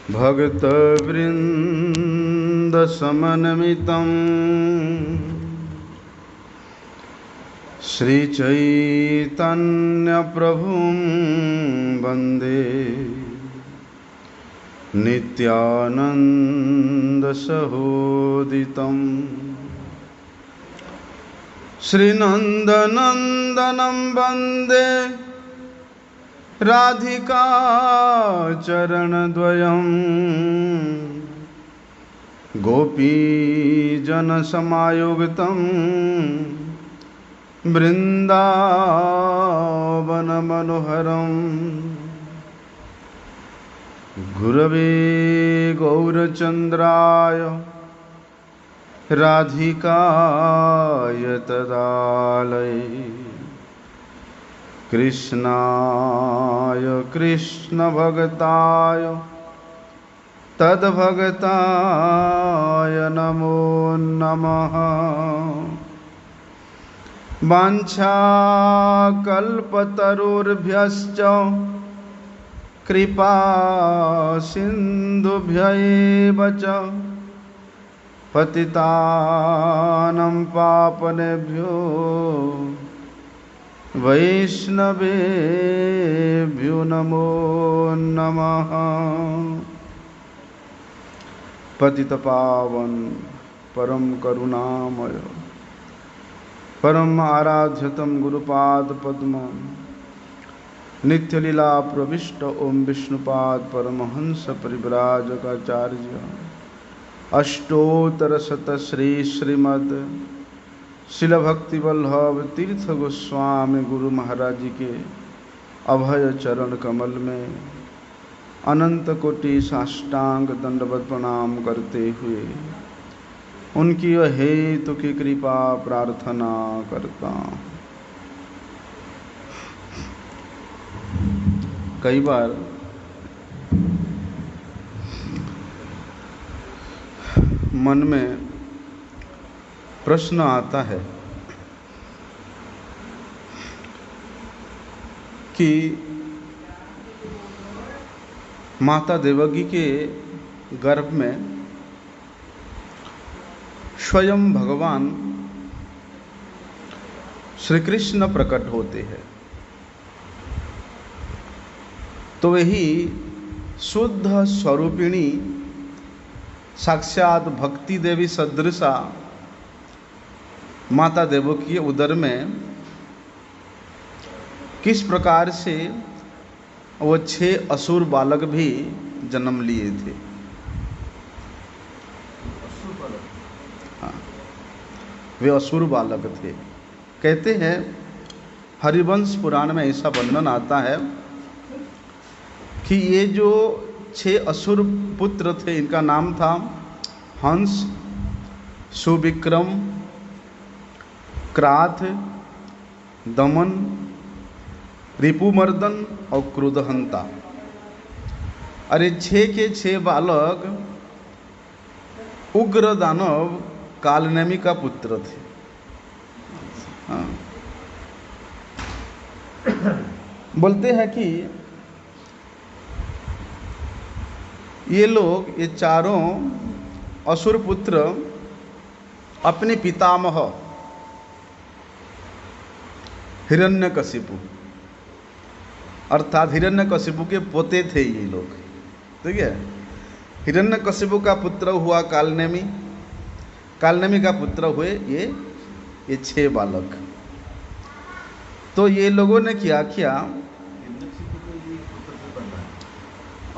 भक्तवृन्दसमन्वितं श्रीचैतन्यप्रभुं वन्दे नित्यानन्दसहोदितं श्रीनन्दनन्दनं वन्दे राधिका चरणद्वयं गोपीजनसमायुक्तं बृन्दावनमनोहरम् गुरवे गौरचन्द्राय राधिकाय तदालये कृष्णाय कृष्णभक्ताय तद्भक्ताय नमो नमः। वाञ्छाकल्पतरुर्भ्यश्च कृपा सिन्धुभ्य एव च पतितानं पावनेभ्यो वैष्णवेभ्यो नमो नमः। पतितपावन परम करुणामय परम आराध्यतम गुरुपादपद्मं नित्यलीला प्रविष्ट ओम विष्णुपाद परमहंस परिव्राजकाचार्य अष्टोत्तरशत श्री श्रीमद् शिल भक्ति वल्लभ तीर्थ गोस्वामी गुरु महाराज जी के अभय चरण कमल में अनंत कोटि साष्टांग दंडवत प्रणाम करते हुए उनकी हेतु की कृपा प्रार्थना करता हूँ। कई बार मन में प्रश्न आता है कि माता देवकी के गर्भ में स्वयं भगवान श्री कृष्ण प्रकट होते हैं, तो वही शुद्ध स्वरूपिणी साक्षात भक्ति देवी सदृशा माता देवकी के उदर में किस प्रकार से वो 6 असुर बालक भी जन्म लिए थे। हाँ, वे असुर बालक थे। कहते हैं हरिवंश पुराण में ऐसा वर्णन आता है कि ये जो 6 असुर पुत्र थे, इनका नाम था हंस, सुविक्रम, क्राथ, दमन, रिपुमर्दन और क्रोधहंता। अरे 6 के 6 बालक उग्र दानव कालनेमी का पुत्र थे। हाँ। बोलते हैं कि ये लोग, ये चारों असुर पुत्र अपने पितामह हिरण्यकशिपु अर्थात हिरण्यकशिपु के पोते थे ये लोग। ठीक है, हिरण्यकशिपु का पुत्र हुआ कालनेमी, कालनेमी का पुत्र हुए ये 6 बालक। तो ये लोगों ने क्या किया,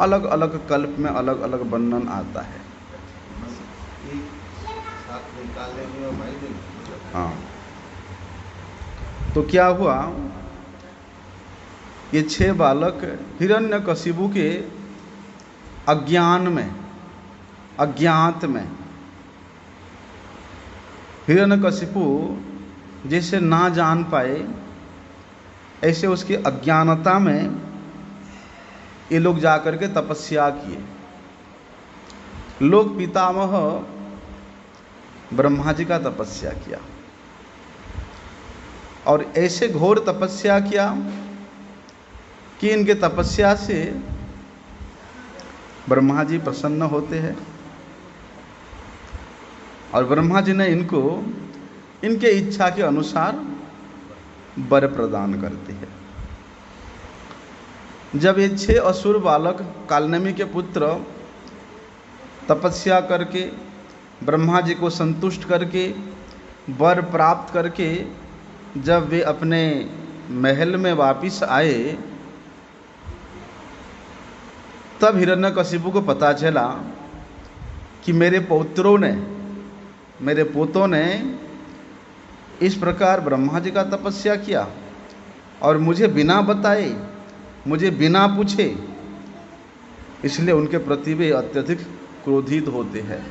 अलग अलग कल्प में अलग अलग वर्णन आता है। हाँ, तो क्या हुआ, ये 6 बालक हिरण्यकशिपु के अज्ञात में हिरण्यकशिपु जैसे ना जान पाए, ऐसे उसकी अज्ञानता में ये लोग जाकर के तपस्या किए। लोग पितामह ब्रह्मा जी का तपस्या किया और ऐसे घोर तपस्या किया कि इनके तपस्या से ब्रह्मा जी प्रसन्न होते हैं और ब्रह्मा जी ने इनको इनके इच्छा के अनुसार वर प्रदान करते हैं। जब ये 6 असुर बालक कालनेमी के पुत्र तपस्या करके ब्रह्मा जी को संतुष्ट करके वर प्राप्त करके जब वे अपने महल में वापिस आए, तब हिरण्यकशिपु को पता चला कि मेरे पोतों ने इस प्रकार ब्रह्मा जी का तपस्या किया और मुझे बिना बताए, मुझे बिना पूछे, इसलिए उनके प्रति वे अत्यधिक क्रोधित होते हैं।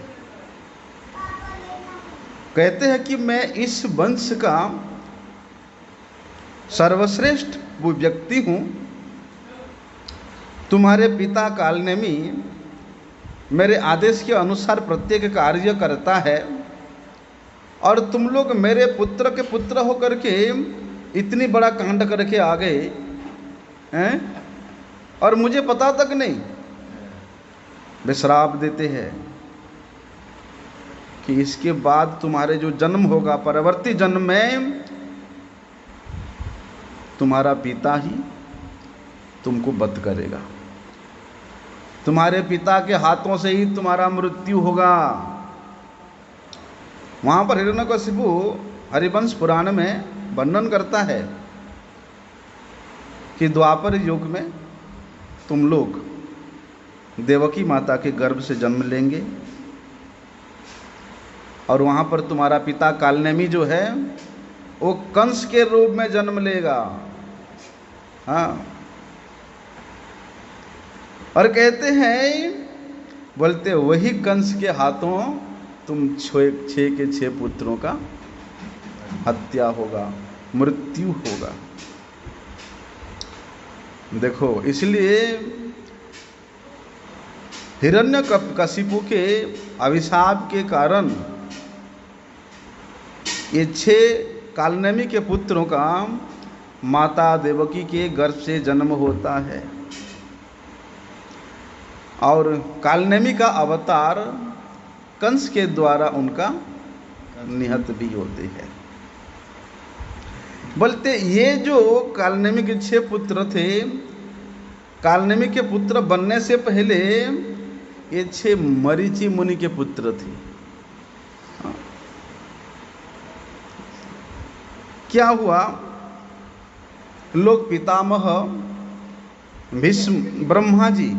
कहते हैं कि मैं इस वंश का सर्वश्रेष्ठ वो व्यक्ति हूँ। तुम्हारे पिता कालनेमी मेरे आदेश के अनुसार प्रत्येक कार्य करता है और तुम लोग मेरे पुत्र के पुत्र होकर के इतनी बड़ा कांड करके आ गए हैं और मुझे पता तक नहीं। वे श्राप देते हैं कि इसके बाद तुम्हारे जो जन्म होगा, परवर्ती जन्म में तुम्हारा पिता ही तुमको वध करेगा, तुम्हारे पिता के हाथों से ही तुम्हारा मृत्यु होगा। वहां पर हिरण्यकशिपु हरिवंश पुराण में वर्णन करता है कि द्वापर युग में तुम लोग देवकी माता के गर्भ से जन्म लेंगे और वहां पर तुम्हारा पिता कालनेमी जो है वो कंस के रूप में जन्म लेगा। हाँ, और कहते हैं, बोलते वही कंस के हाथों तुम 6 के 6 पुत्रों का हत्या होगा, मृत्यु होगा। देखो, इसलिए हिरण्यकशिपु के अभिशाप के कारण ये 6 कालनेमी के पुत्रों का माता देवकी के गर्भ से जन्म होता है और कालनेमी का अवतार कंस के द्वारा उनका निहत भी होते हैं। बोलते ये जो कालनेमी के 6 पुत्र थे, कालनेमी के पुत्र बनने से पहले ये 6 मरीचि मुनि के पुत्र थे। क्या हुआ, लोक पितामह भीष्म ब्रह्मा जी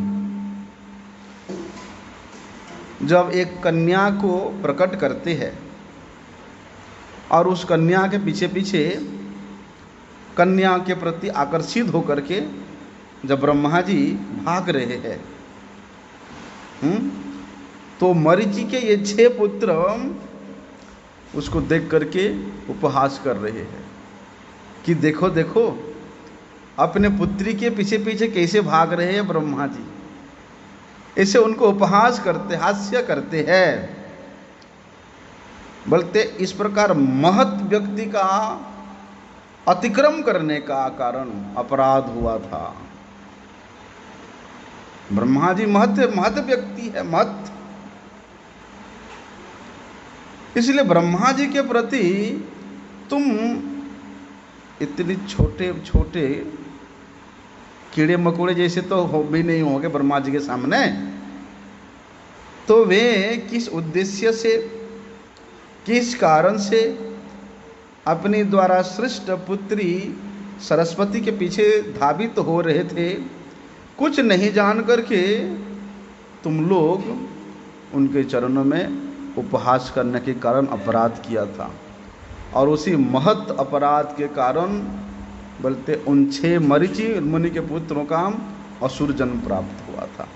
जब एक कन्या को प्रकट करते हैं और उस कन्या के पीछे पीछे कन्या के प्रति आकर्षित होकर के जब ब्रह्मा जी भाग रहे हैं, तो मरीचि के ये 6 पुत्र उसको देख करके उपहास कर रहे हैं कि देखो देखो अपने पुत्री के पीछे पीछे कैसे भाग रहे हैं ब्रह्मा जी। इसे उनको उपहास करते, हास्य करते हैं। बोलते इस प्रकार महत व्यक्ति का अतिक्रम करने का कारण अपराध हुआ था। ब्रह्मा जी महत व्यक्ति है, महत। इसलिए ब्रह्मा जी के प्रति तुम इतने छोटे छोटे कीड़े मकोड़े जैसे तो हो भी नहीं होंगे ब्रह्मा जी के सामने। तो वे किस उद्देश्य से, किस कारण से अपनी द्वारा सृष्ट पुत्री सरस्वती के पीछे धावित हो रहे थे, कुछ नहीं जान करके तुम लोग उनके चरणों में उपहास करने के कारण अपराध किया था। और उसी महत् अपराध के कारण बोलते उन 6 मरीचि मुनि के पुत्रों का असुर जन्म प्राप्त हुआ था।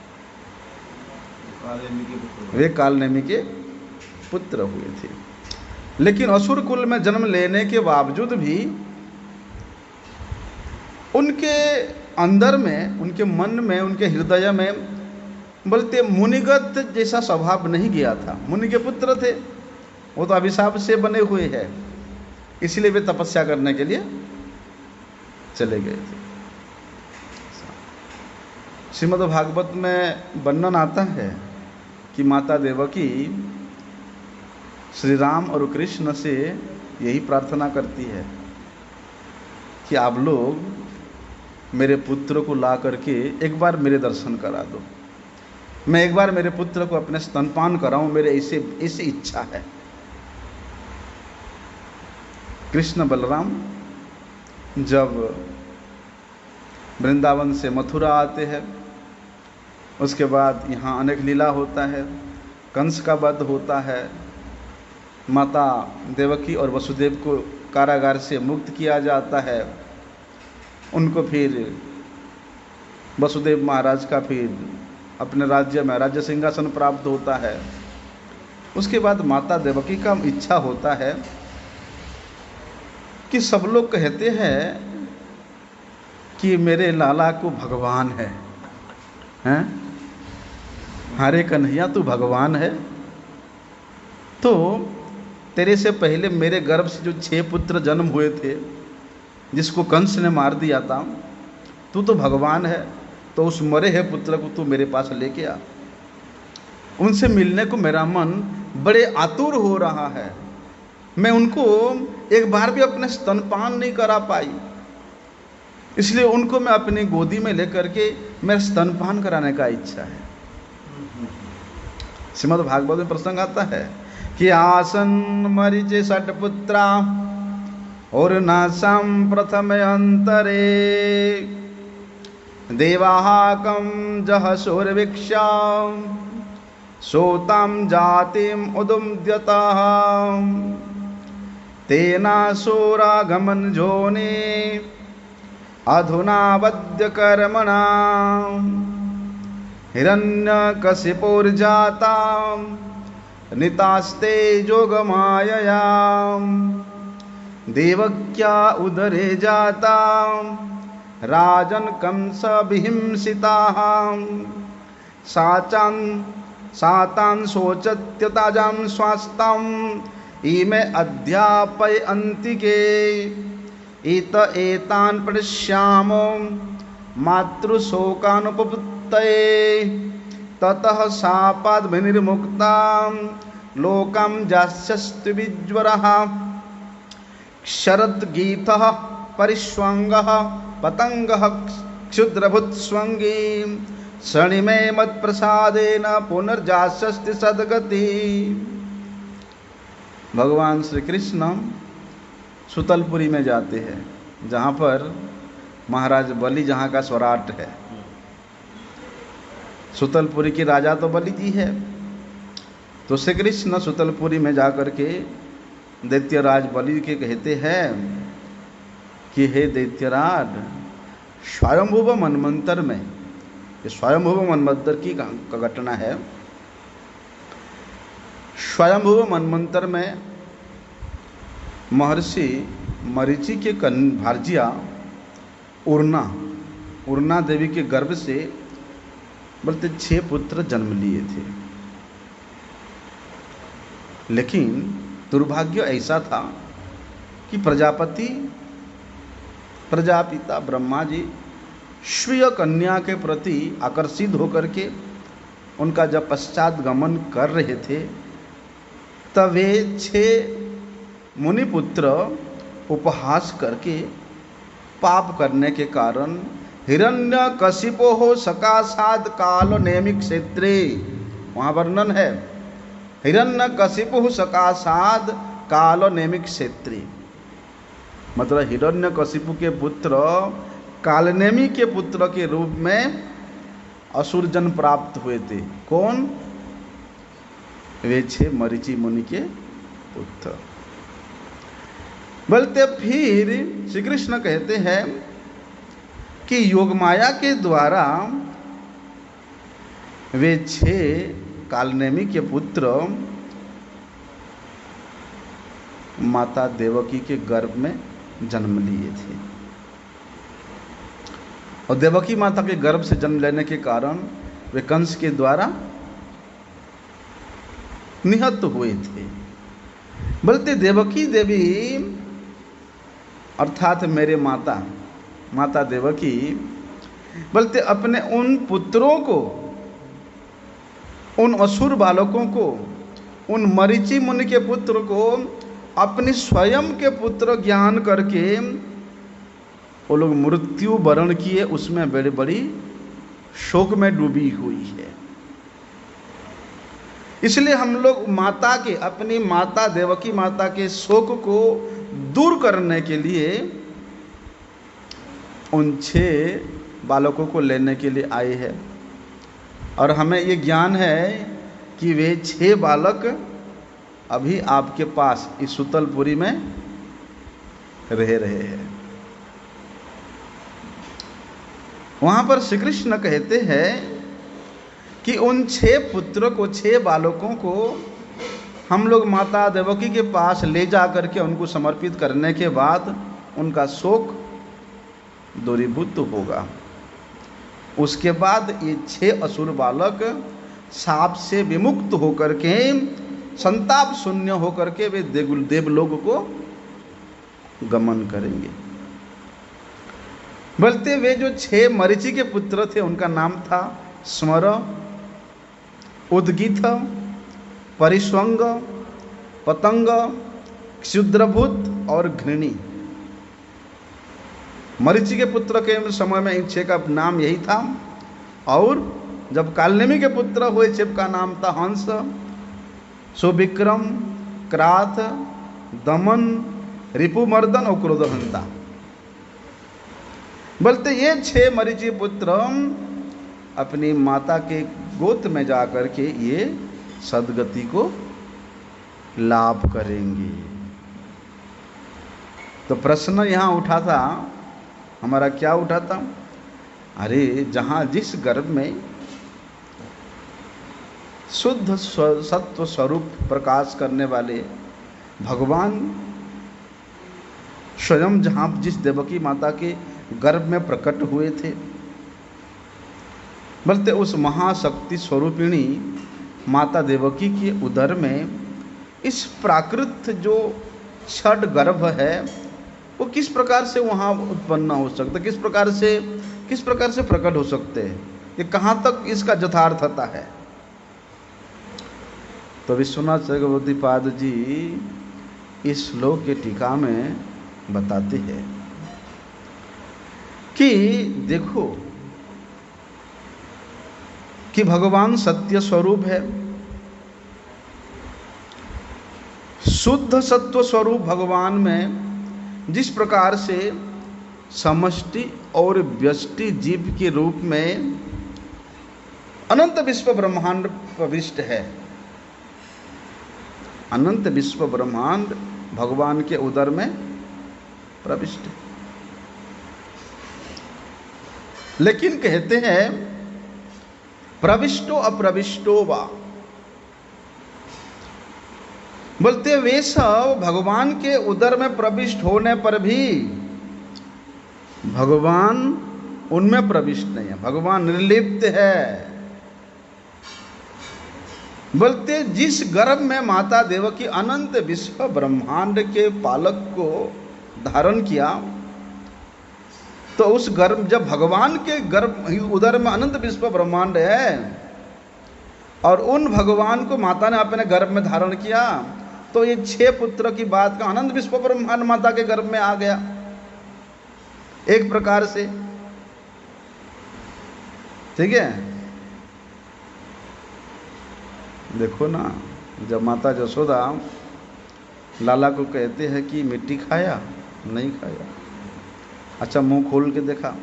वे कालनेमी के पुत्र हुए थे। लेकिन असुर कुल में जन्म लेने के बावजूद भी उनके अंदर में, उनके मन में, उनके हृदय में बोलते मुनिगत जैसा स्वभाव नहीं गया था। मुनि के पुत्र थे, वो तो अभिशाप से बने हुए हैं, इसलिए वे तपस्या करने के लिए चले गए थे। श्रीमद् भागवत में वर्णन आता है कि माता देवकी श्री राम और कृष्ण से यही प्रार्थना करती है कि आप लोग मेरे पुत्र को ला करके एक बार मेरे दर्शन करा दो, मैं एक बार मेरे पुत्र को अपने स्तनपान कराऊं, मेरे ऐसी इच्छा है। कृष्ण बलराम जब वृंदावन से मथुरा आते हैं, उसके बाद यहाँ अनेक लीला होता है, कंस का वध होता है, माता देवकी और वसुदेव को कारागार से मुक्त किया जाता है, उनको फिर वसुदेव महाराज का फिर अपने राज्य में राज्य सिंहासन प्राप्त होता है। उसके बाद माता देवकी का इच्छा होता है कि सब लोग कहते हैं कि मेरे लाला को भगवान है, हैं? हरे कन्हैया तू भगवान है, तो तेरे से पहले मेरे गर्भ से जो 6 पुत्र जन्म हुए थे, जिसको कंस ने मार दिया था, तू तो भगवान है, तो उस मरे हुए पुत्र को तू मेरे पास लेके आ। उनसे मिलने को मेरा मन बड़े आतुर हो रहा है, मैं उनको एक बार भी अपने स्तनपान नहीं करा पाई, इसलिए उनको मैं अपनी गोदी में लेकर के मेरा स्तनपान कराने का इच्छा है। श्रीमद् भागवत में प्रसंग आता है कि आसन मरीचे 6 पुत्रा और नासाम प्रथम अंतरे देवाहाकम जह शोरवीक्षा सोताम जातिम उदुम्द्यता तेना सोरागमन जोने अधुना वद्य कर्मणा हिरण्यकशिपोर्जाता नितास्ते जोगमायया देवक्या उदरे जाता राजन कंस विहिंसिताः सातान शोचत्यताजां स्वास्ताम इमे अध्यापय अंतिके इत एतान पश्यामो मातृशोकानुपपत्तये ततः शापाद्भिर्मुक्ता लोकं जास्यस्ति विज्वरः शरद्गीतः परिष्वङ्गः पतङ्गः क्षुद्रभुत्स्वङ्गी शनिमे मत्प्रसादेन पुनर्जास्यस्ति सद्गति। भगवान श्री कृष्ण सुतलपुरी में जाते हैं, जहाँ पर महाराज बलि जहाँ का स्वराट है। सुतलपुरी के राजा तो बलि जी है, तो श्री कृष्ण सुतलपुरी में जाकर के दैत्यराज बलि के कहते हैं कि हे दैत्यराज, स्वयंभुव मनमंत्र में, ये स्वयंभुव मनमंत्र की घटना है। स्वयंभुव मनमंत्र में महर्षि मरीचि के भार्जिया उर्ना देवी के गर्भ से बोलते 6 पुत्र जन्म लिए थे, लेकिन दुर्भाग्य ऐसा था कि प्रजापिता ब्रह्मा जी स्वीय कन्या के प्रति आकर्षित होकर के उनका जब पश्चात गमन कर रहे थे, तब वे 6 मुनिपुत्र उपहास करके पाप करने के कारण हिरण्यकशिपो सकाशाद काल नेमि क्षेत्रे, वहाँ वर्णन है हिरण्यकशिपु सकाशाद काल नेमि क्षेत्रे, मतलब हिरण्यकशिपु के पुत्र कालनेमी के पुत्र के रूप में असुर जन्म प्राप्त हुए थे। कौन? वे 6 मरीचि मुनि के पुत्र। बोलते फिर श्री कृष्ण कहते हैं कि योगमाया के द्वारा वे 6 कालनेमी के पुत्र माता देवकी के गर्भ में जन्म लिए थे, और देवकी माता के गर्भ से जन्म लेने के कारण वे कंस के द्वारा निहत हुए थे। बोलते देवकी देवी अर्थात मेरे माता देवकी बोलते अपने उन पुत्रों को, उन असुर बालकों को, उन मरीचि मुनि के पुत्र को अपने स्वयं के पुत्र ज्ञान करके वो लोग मृत्यु वरण किए, उसमें बड़ी बड़ी शोक में डूबी हुई है। इसलिए हम लोग माता के, अपनी माता देवकी माता के शोक को दूर करने के लिए उन 6 बालकों को लेने के लिए आए हैं। और हमें ये ज्ञान है कि वे 6 बालक अभी आपके पास इस सुतलपुरी में रह रहे हैं। वहां पर श्री कृष्ण कहते हैं कि उन 6 पुत्र को, 6 बालकों को हम लोग माता देवकी के पास ले जा करके उनको समर्पित करने के बाद उनका शोक दूरीभूत होगा। उसके बाद ये 6 असुर बालक शाप से विमुक्त होकर के, संताप शून्य होकर के वे देवलोक को गमन करेंगे। बोलते वे जो 6 मरीचि के पुत्र थे उनका नाम था स्मर, उद्गीत, परिस्वंग, पतंग, क्षुद्रभूत और घृणी। मरीचि के पुत्र के समय में इन 6 का नाम यही था। और जब कालनेमी के पुत्र हुए 6 का नाम था हंस, सुविक्रम, क्राथ, दमन, रिपुमर्दन और क्रोधहंता। बोलते ये 6 मरीचि पुत्र अपनी माता के गोद में जाकर के ये सदगति को लाभ करेंगे। तो प्रश्न यहाँ उठा था हमारा, क्या उठा था? अरे जहाँ जिस गर्भ में शुद्ध सत्व स्वरूप प्रकाश करने वाले भगवान स्वयं, जहाँ जिस देवकी माता के गर्भ में प्रकट हुए थे, बोलते उस महाशक्ति स्वरूपिणी माता देवकी के उदर में इस प्राकृत जो छठ गर्भ है वो किस प्रकार से वहाँ उत्पन्न हो सकता है, किस प्रकार से प्रकट हो सकते हैं, ये कहाँ तक इसका यथार्थता है। तो विश्वनाथ चक्रवर्तीपाद जी इस श्लोक के टीका में बताते हैं कि देखो कि भगवान सत्य स्वरूप है, शुद्ध सत्व स्वरूप भगवान में जिस प्रकार से समष्टि और व्यष्टि जीव के रूप में अनंत विश्व ब्रह्मांड प्रविष्ट है, अनंत विश्व ब्रह्मांड भगवान के उदर में प्रविष्ट है। लेकिन कहते हैं प्रविष्टो अप्रविष्टो वा, बोलते वे सब भगवान के उदर में प्रविष्ट होने पर भी भगवान उनमें प्रविष्ट नहीं है, भगवान निर्लिप्त है। बोलते जिस गर्भ में माता देवकी अनंत विश्व ब्रह्मांड के पालक को धारण किया, तो उस गर्भ, जब भगवान के गर्भ उदर में अनंत विश्व ब्रह्मांड है और उन भगवान को माता ने अपने गर्भ में धारण किया, तो ये 6 पुत्र की बात का अनंत विश्व ब्रह्मांड माता के गर्भ में आ गया एक प्रकार से, ठीक है। देखो ना, जब माता जसोदा लाला को कहते हैं कि मिट्टी खाया, नहीं खाया, अच्छा मुंह खोल के देखा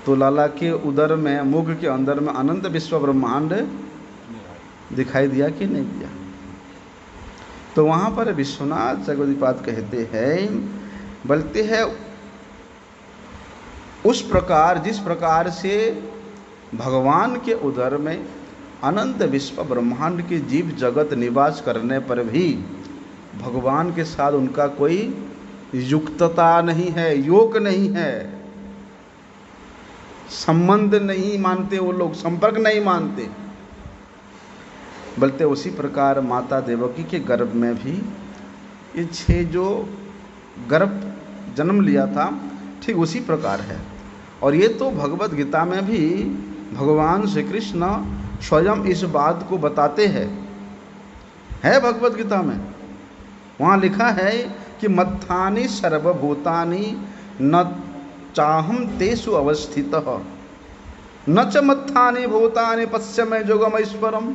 तो लाला के उदर में, मुख के अंदर में अनंत विश्व ब्रह्मांड दिखाई दिया कि नहीं दिया। तो वहाँ पर विश्वनाथ चक्रवर्तीपाद कहते हैं, बोलते हैं उस प्रकार, जिस प्रकार से भगवान के उदर में अनंत विश्व ब्रह्मांड के जीव जगत निवास करने पर भी भगवान के साथ उनका कोई युक्तता नहीं है, योग नहीं है, संबंध नहीं मानते वो लोग, संपर्क नहीं मानते। बोलते उसी प्रकार माता देवकी के गर्भ में भी ये 6 जो गर्भ जन्म लिया था, ठीक उसी प्रकार है। और ये तो भगवत गीता में भी भगवान श्री कृष्ण स्वयं इस बात को बताते हैं, है भगवत गीता में। वहाँ लिखा है कि मत्थानि सर्वभूतानि न चाहम तेषु अवस्थितः न च मत्थानि भूतानि पश्यमे जोगमैश्वरम।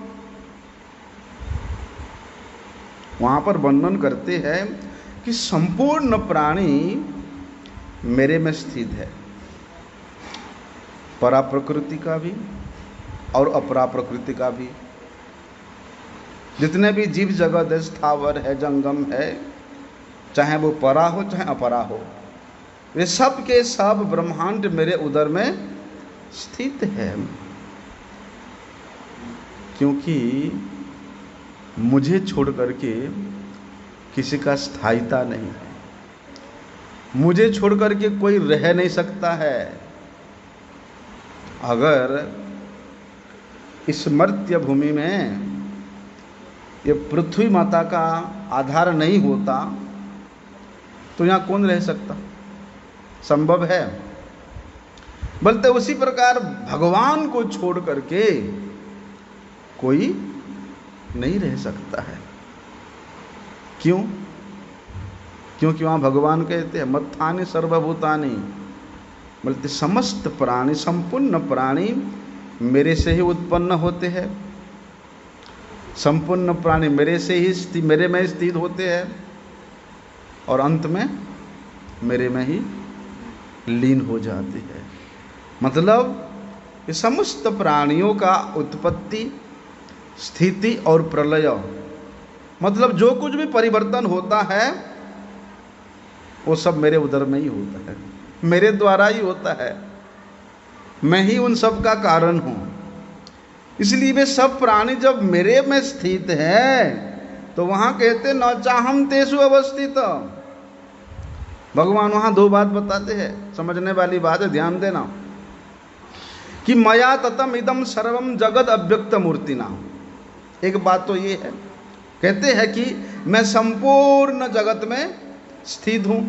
वहाँ पर वर्णन करते हैं कि संपूर्ण प्राणी मेरे में स्थित है, परा प्रकृति का भी और अपरा प्रकृति का भी। जितने भी जीव जगत है, स्थावर है, जंगम है, चाहे वो परा हो चाहे अपरा हो, वे सब के सब ब्रह्मांड मेरे उदर में स्थित है। क्योंकि मुझे छोड़ करके किसी का स्थायिता नहीं है, मुझे छोड़ करके कोई रह नहीं सकता है। अगर इस मर्त्य भूमि में ये पृथ्वी माता का आधार नहीं होता तो यहाँ कौन रह सकता? संभव है? बोलते उसी प्रकार भगवान को छोड़ करके कोई नहीं रह सकता है। क्यों? क्योंकि वहाँ भगवान कहते हैं मत्थानि सर्वभूतानि, बोलते समस्त प्राणी, संपूर्ण प्राणी मेरे से ही उत्पन्न होते हैं, संपूर्ण प्राणी मेरे से ही मेरे में स्थित होते हैं और अंत में मेरे में ही लीन हो जाते हैं। मतलब ये समस्त प्राणियों का उत्पत्ति, स्थिति और प्रलय, मतलब जो कुछ भी परिवर्तन होता है वो सब मेरे उदर में ही होता है, मेरे द्वारा ही होता है, मैं ही उन सब का कारण हूँ। इसलिए वे सब प्राणी जब मेरे में स्थित है तो वहाँ कहते न चाहम तेषु अवस्थित। भगवान वहाँ दो बात बताते हैं, समझने वाली बात है, ध्यान देना, कि मया ततम इदम सर्वम जगद अव्यक्त मूर्तिना। एक बात तो ये है, कहते हैं कि मैं संपूर्ण जगत में स्थित हूँ।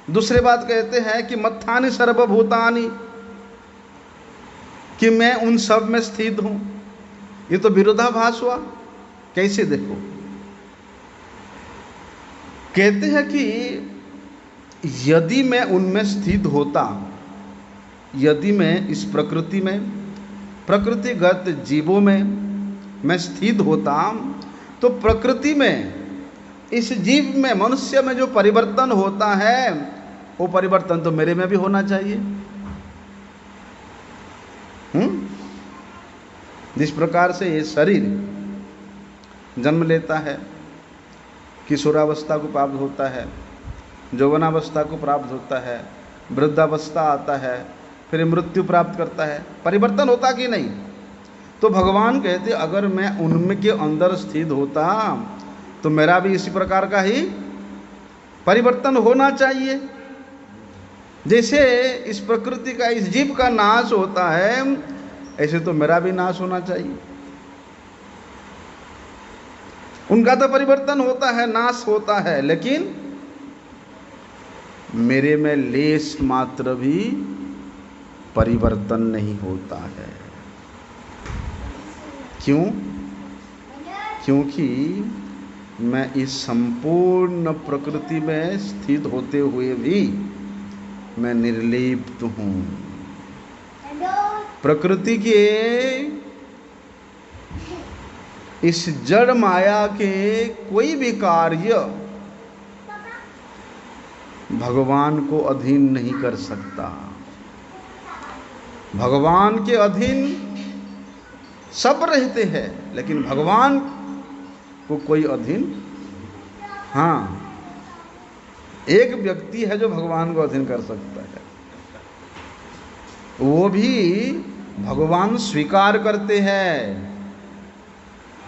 दूसरी बात कहते हैं कि मत्थानि सर्वभूतानि, कि मैं उन सब में स्थित हूँ। ये तो विरोधाभास हुआ। कैसे? देखो, कहते हैं कि यदि मैं उनमें स्थित होता, यदि मैं इस प्रकृति में, प्रकृतिगत जीवों में मैं स्थित होता तो प्रकृति में, इस जीव में, मनुष्य में जो परिवर्तन होता है वो परिवर्तन तो मेरे में भी होना चाहिए। जिस प्रकार से ये शरीर जन्म लेता है, किशोरावस्था को प्राप्त होता है, यौवनावस्था को प्राप्त होता है, वृद्धावस्था आता है, फिर मृत्यु प्राप्त करता है, परिवर्तन होता कि नहीं? तो भगवान कहते अगर मैं उनमें के अंदर स्थित होता तो मेरा भी इसी प्रकार का ही परिवर्तन होना चाहिए। जैसे इस प्रकृति का, इस जीव का नाश होता है, ऐसे तो मेरा भी नाश होना चाहिए। उनका तो परिवर्तन होता है, नाश होता है, लेकिन मेरे में लेश मात्र भी परिवर्तन नहीं होता है। क्यों? क्योंकि मैं इस संपूर्ण प्रकृति में स्थित होते हुए भी मैं निर्लिप्त हूँ। प्रकृति के इस जड़ माया के कोई भी कार्य भगवान को अधीन नहीं कर सकता। भगवान के अधीन सब रहते हैं, लेकिन भगवान को कोई अधीन, हाँ, एक व्यक्ति है जो भगवान को अधीन कर सकता है, वो भी भगवान स्वीकार करते हैं,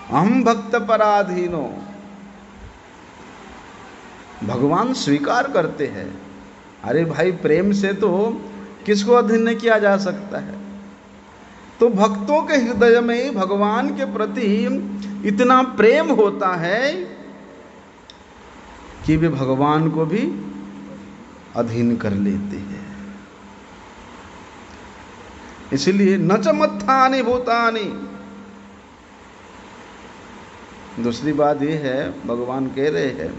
अहम भक्त पराधीनो, भगवान स्वीकार करते हैं। अरे भाई, प्रेम से तो किसको अधीन नहीं किया जा सकता है? तो भक्तों के हृदय में भगवान के प्रति इतना प्रेम होता है कि वे भगवान को भी अधीन कर लेते हैं। इसलिए न च मत्थानि भूतानि। दूसरी बात ये है, भगवान कह रहे हैं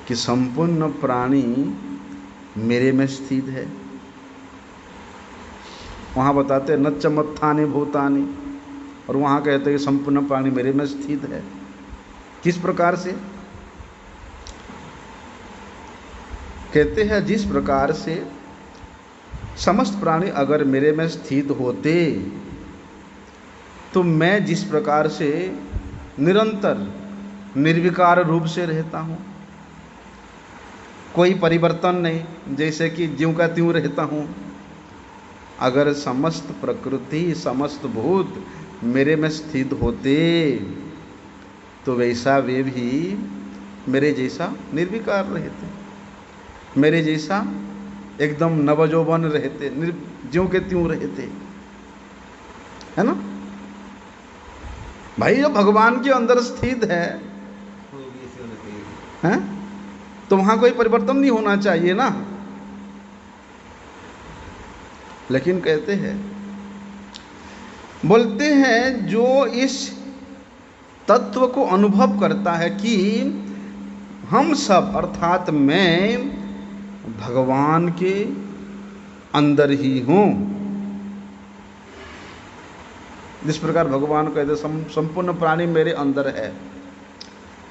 कि संपूर्ण प्राणी मेरे में स्थित है। वहाँ बताते हैं न च मत्थानि भूतानि, और वहाँ कहते हैं कि संपूर्ण प्राणी मेरे में स्थित है। किस प्रकार से? कहते हैं जिस प्रकार से समस्त प्राणी अगर मेरे में स्थित होते तो मैं जिस प्रकार से निरंतर निर्विकार रूप से रहता हूँ, कोई परिवर्तन नहीं, जैसे कि ज्यों का त्यों रहता हूँ, अगर समस्त प्रकृति समस्त भूत मेरे में स्थित होते तो वैसा वे भी मेरे जैसा निर्विकार रहते, मेरे जैसा एकदम नवजौवन रहते, ज्यों के त्यों रहते, है ना भाई? जब भगवान के अंदर स्थित है तो वहां कोई परिवर्तन नहीं होना चाहिए ना। लेकिन कहते हैं, बोलते हैं जो इस तत्व को अनुभव करता है कि हम सब अर्थात मैं भगवान के अंदर ही हूं, जिस प्रकार भगवान कहते संपूर्ण प्राणी मेरे अंदर है,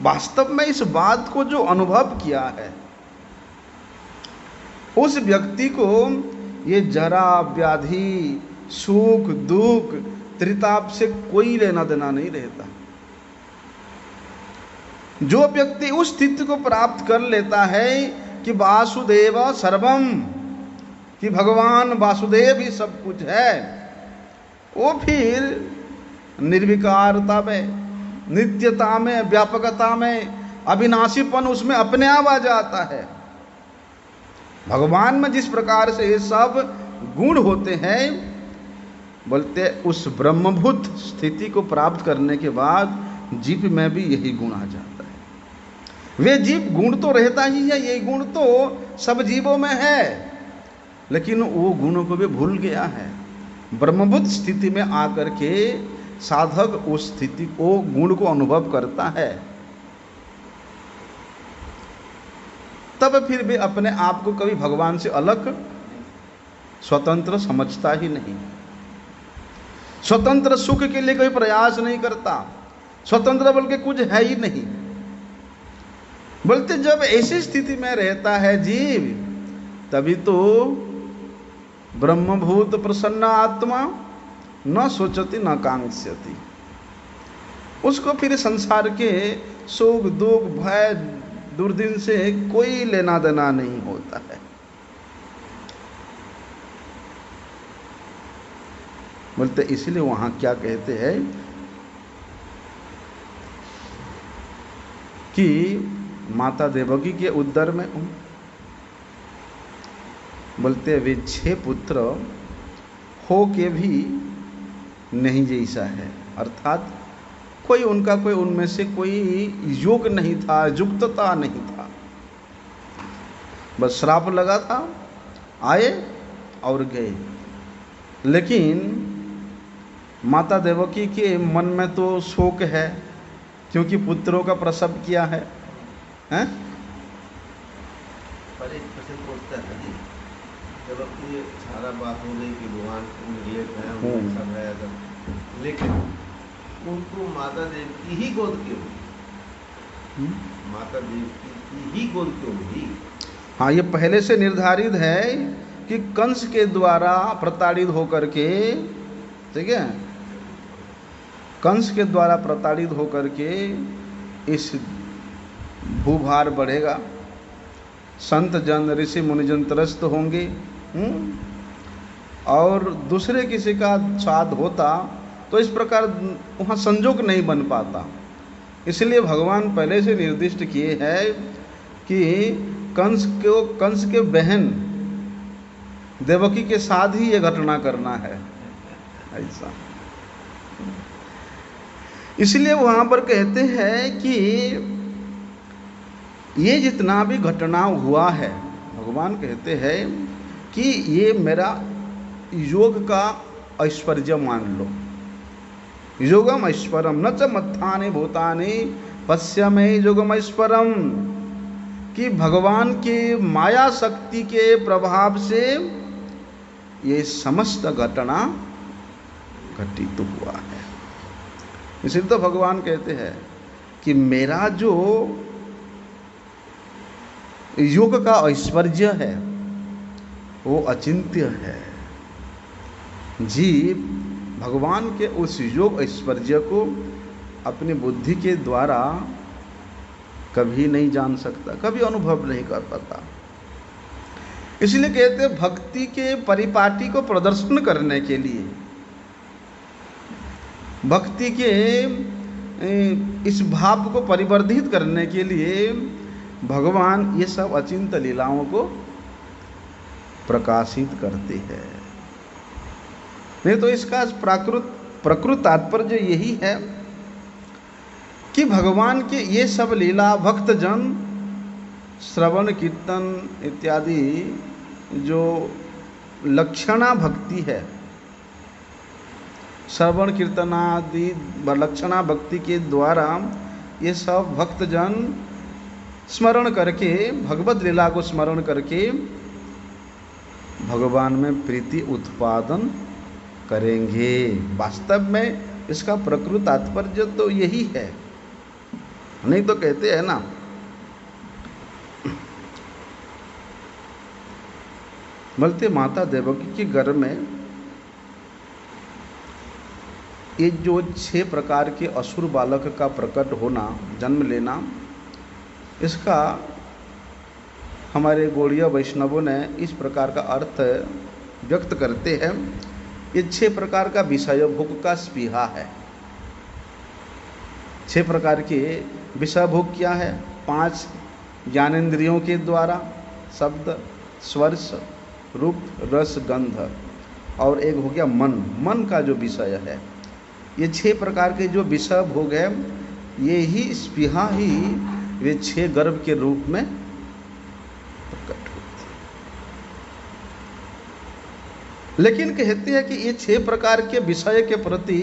वास्तव में इस बात को जो अनुभव किया है उस व्यक्ति को ये जरा व्याधि सुख दुख त्रिताप से कोई लेना देना नहीं रहता। जो व्यक्ति उस स्थिति को प्राप्त कर लेता है कि वासुदेव सर्वम, कि भगवान वासुदेव ही सब कुछ है, वो फिर निर्विकारता में, नित्यता में, व्यापकता में, अविनाशीपन उसमें अपने आप आ जाता है। भगवान में जिस प्रकार से ये सब गुण होते हैं, बोलते उस ब्रह्मभूत स्थिति को प्राप्त करने के बाद जीव में भी यही गुण आ जाता है। वे जीव गुण तो रहता ही है, ये गुण तो सब जीवों में है, लेकिन वो गुणों को भी भूल गया है। ब्रह्मभूत स्थिति में आकर के साधक उस स्थिति को, गुण को अनुभव करता है, तब फिर भी अपने आप को कभी भगवान से अलग स्वतंत्र समझता ही नहीं, स्वतंत्र सुख के लिए कोई प्रयास नहीं करता, स्वतंत्र बोल के कुछ है ही नहीं। बोलते जब ऐसी स्थिति में रहता है जीव, तभी तो ब्रह्मभूत प्रसन्न आत्मा न सोचती न कांक्षति, उसको फिर संसार के सुख दुख भय दुर्दिन से कोई लेना देना नहीं होता है। बोलते इसलिए वहां क्या कहते हैं कि माता देवकी के उदर में, बोलते वे 6 पुत्र हो के भी नहीं जैसा है, अर्थात कोई उनका, कोई उनमें से कोई योग नहीं था, युक्तता नहीं था, बस श्राप लगा था, आए और गए। लेकिन माता देवकी के मन में तो शोक है, क्योंकि पुत्रों का प्रसव किया है, हैं? पर एक प्रश्न पूछता है जी, जब अपनी सारा बात हो गई कि भगवान सब है, लेकिन उनको माता देवकी ही गोद क्यों, माता देवकी की ही गोद क्यों हुई? हाँ, ये पहले से निर्धारित है कि कंस के द्वारा प्रताड़ित होकर के, ठीक है, कंस के द्वारा प्रताड़ित होकर के इस भूभार बढ़ेगा, संत जन ऋषि मुनिजन त्रस्त होंगे, और दूसरे किसी का साथ होता तो इस प्रकार वहाँ संजोग नहीं बन पाता। इसलिए भगवान पहले से निर्दिष्ट किए हैं कि कंस के बहन देवकी के साथ ही ये घटना करना है, ऐसा। इसलिए वहाँ पर कहते हैं कि ये जितना भी घटना हुआ है, भगवान कहते हैं कि ये मेरा योग का ऐश्वर्य मान लो। योगम ऐश्वरम न च मत्थानि भूतानि पश्यमे योगम ऐश्वरम, कि भगवान के माया शक्ति के प्रभाव से ये समस्त घटना घटित हुआ है। इसलिए तो भगवान कहते हैं कि मेरा जो योग का ऐश्वर्य है वो अचिंत्य है। जीव भगवान के उस योग ऐश्वर्य को अपनी बुद्धि के द्वारा कभी नहीं जान सकता, कभी अनुभव नहीं कर पाता। इसलिए कहते हैं भक्ति के परिपाटी को प्रदर्शन करने के लिए, भक्ति के इस भाव को परिवर्धित करने के लिए भगवान ये सब अचिंत लीलाओं को प्रकाशित करते हैं। नहीं तो इसका प्रकृत तात्पर्य यही है कि भगवान के ये सब लीला भक्तजन श्रवण कीर्तन इत्यादि जो लक्षणा भक्ति है, श्रवण कीर्तन आदि लक्षणा भक्ति के द्वारा ये सब भक्तजन स्मरण करके, भगवत लीला को स्मरण करके भगवान में प्रीति उत्पादन करेंगे। वास्तव में इसका प्रकृत तात्पर्य तो यही है। नहीं तो कहते हैं ना, बोलते माता देवकी के गर्भ में ये जो 6 प्रकार के असुर बालक का प्रकट होना, जन्म लेना, इसका हमारे गौड़िया वैष्णवों ने इस प्रकार का अर्थ व्यक्त करते हैं। ये 6 प्रकार का विषय भोग का स्पृहा है। 6 प्रकार के विषय भोग क्या है? 5 ज्ञानेंद्रियों के द्वारा शब्द, स्पर्श, रूप, रस, गंध, और एक हो गया मन। मन का जो विषय है, ये 6 प्रकार के जो विषय भोग है, ये ही स्पृहा ही वे 6 गर्भ के रूप में प्रकट होते। लेकिन कहते हैं कि ये 6 प्रकार के विषय के प्रति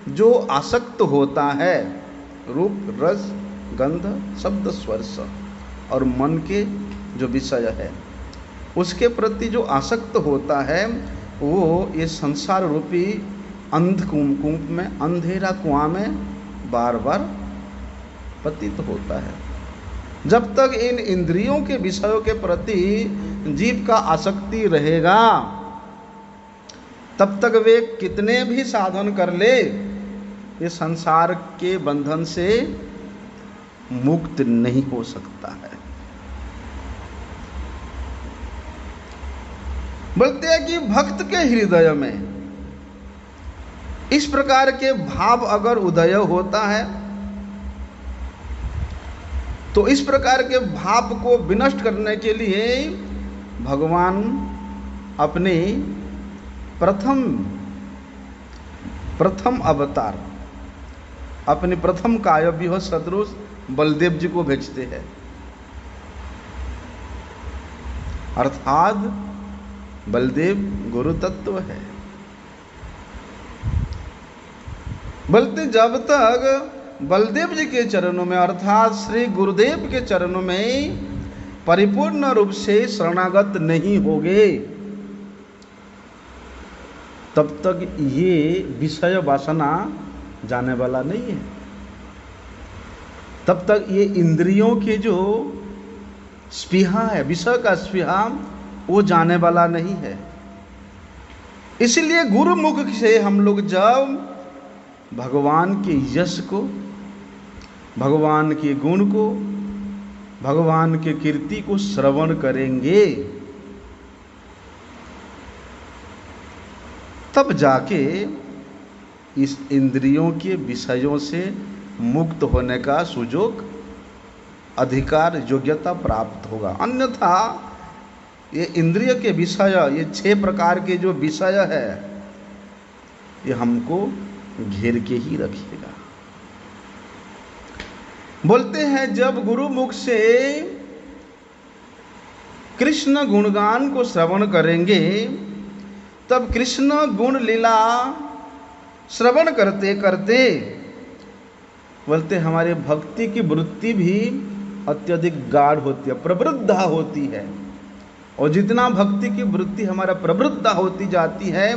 जो आसक्त होता है, रूप, रस, गंध, शब्द, स्पर्श और मन के जो विषय है, उसके प्रति जो आसक्त होता है, वो ये संसार रूपी अंधकूप में, अंधेरा कुआं में बार बार पतित होता है। जब तक इन इंद्रियों के विषयों के प्रति जीव का आसक्ति रहेगा, तब तक वे कितने भी साधन कर ले, ये संसार के बंधन से मुक्त नहीं हो सकता है। बोलते हैं कि भक्त के हृदय में इस प्रकार के भाव अगर उदय होता है, तो इस प्रकार के भाव को विनष्ट करने के लिए भगवान अपने प्रथम अवतार, अपने प्रथम कायव्यूह सदृश बलदेव जी को भेजते हैं। अर्थात बलदेव गुरु तत्व है। बोलते जब तक बलदेव जी के चरणों में, अर्थात श्री गुरुदेव के चरणों में परिपूर्ण रूप से शरणागत नहीं होगे, तब तक ये विषय वासना जाने वाला नहीं है। तब तक ये इंद्रियों के जो स्पृहा है, विषय का स्पृहा, वो जाने वाला नहीं है। इसलिए गुरुमुख से हम लोग जब भगवान के यश को, भगवान के गुण को, भगवान के कीर्ति को श्रवण करेंगे, तब जाके इस इंद्रियों के विषयों से मुक्त होने का सुयोग, अधिकार, योग्यता प्राप्त होगा। अन्यथा ये इंद्रिय के विषय, ये 6 प्रकार के जो विषय है, ये हमको घेर के ही रखिएगा। बोलते हैं जब गुरु मुख से कृष्ण गुणगान को श्रवण करेंगे, तब कृष्ण गुण लीला श्रवण करते करते बोलते हमारे भक्ति की वृत्ति भी अत्यधिक गाढ़ होती है, प्रवृद्धा होती है। और जितना भक्ति की वृत्ति हमारा प्रवृद्धा होती जाती है,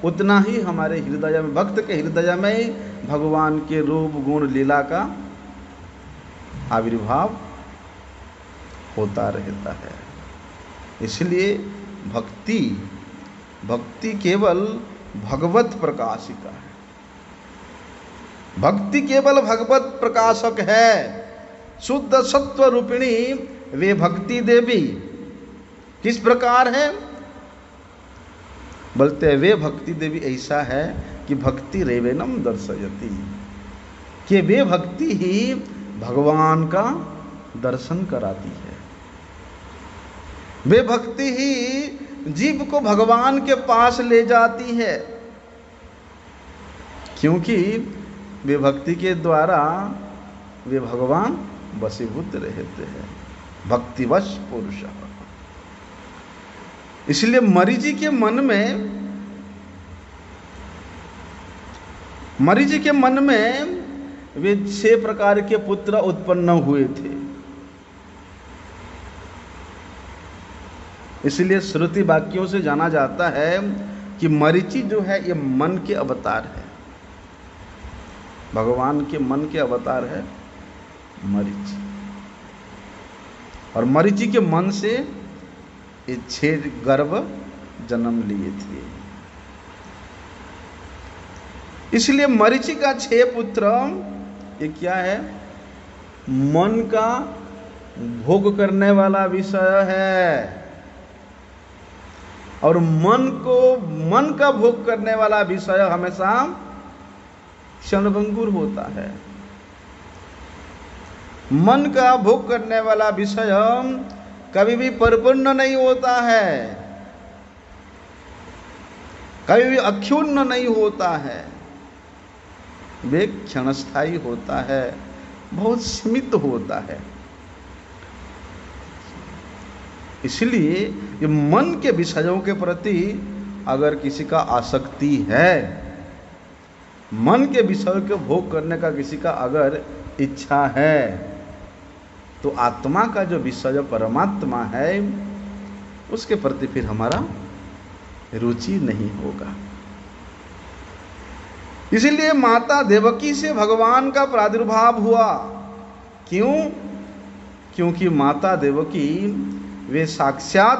उतना ही हमारे हृदय में, भक्त के हृदय में भगवान के रूप गुण लीला का आविर्भाव होता रहता है। इसलिए भक्ति केवल भगवत प्रकाशिका है, भक्ति केवल भगवत प्रकाशक है। शुद्ध सत्व रूपिणी वे भक्ति देवी किस प्रकार है? बोलते हैं वे भक्ति देवी ऐसा है कि भक्ति रेवेनम दर्शयति, कि वे भक्ति ही भगवान का दर्शन कराती है। वे भक्ति ही जीव को भगवान के पास ले जाती है, क्योंकि वे भक्ति के द्वारा वे भगवान वशीभूत रहते हैं, भक्तिवश पुरुष। इसलिए मरीचि के मन में वे 6 प्रकार के पुत्र उत्पन्न हुए थे। इसलिए श्रुति वाक्यों से जाना जाता है कि मरीचि जो है ये मन के अवतार है, भगवान के मन के अवतार है मरीचि। और मरीचि के मन से ये 6 गर्भ जन्म लिए थे। इसलिए मरीचि का 6 पुत्र ये क्या है? मन का भोग करने वाला विषय है। और मन का भोग करने वाला विषय हमेशा क्षणभंगुर होता है। मन का भोग करने वाला विषय कभी भी परिपूर्ण नहीं होता है, कभी भी अक्षुण्ण नहीं होता है, वे क्षणस्थायी होता है, बहुत सीमित होता है। इसलिए ये मन के विषयों के प्रति अगर किसी का आसक्ति है, मन के विषयों के भोग करने का किसी का अगर इच्छा है, तो आत्मा का जो विषय परमात्मा है उसके प्रति फिर हमारा रुचि नहीं होगा। इसीलिए माता देवकी से भगवान का प्रादुर्भाव हुआ। क्यों? क्योंकि माता देवकी वे साक्षात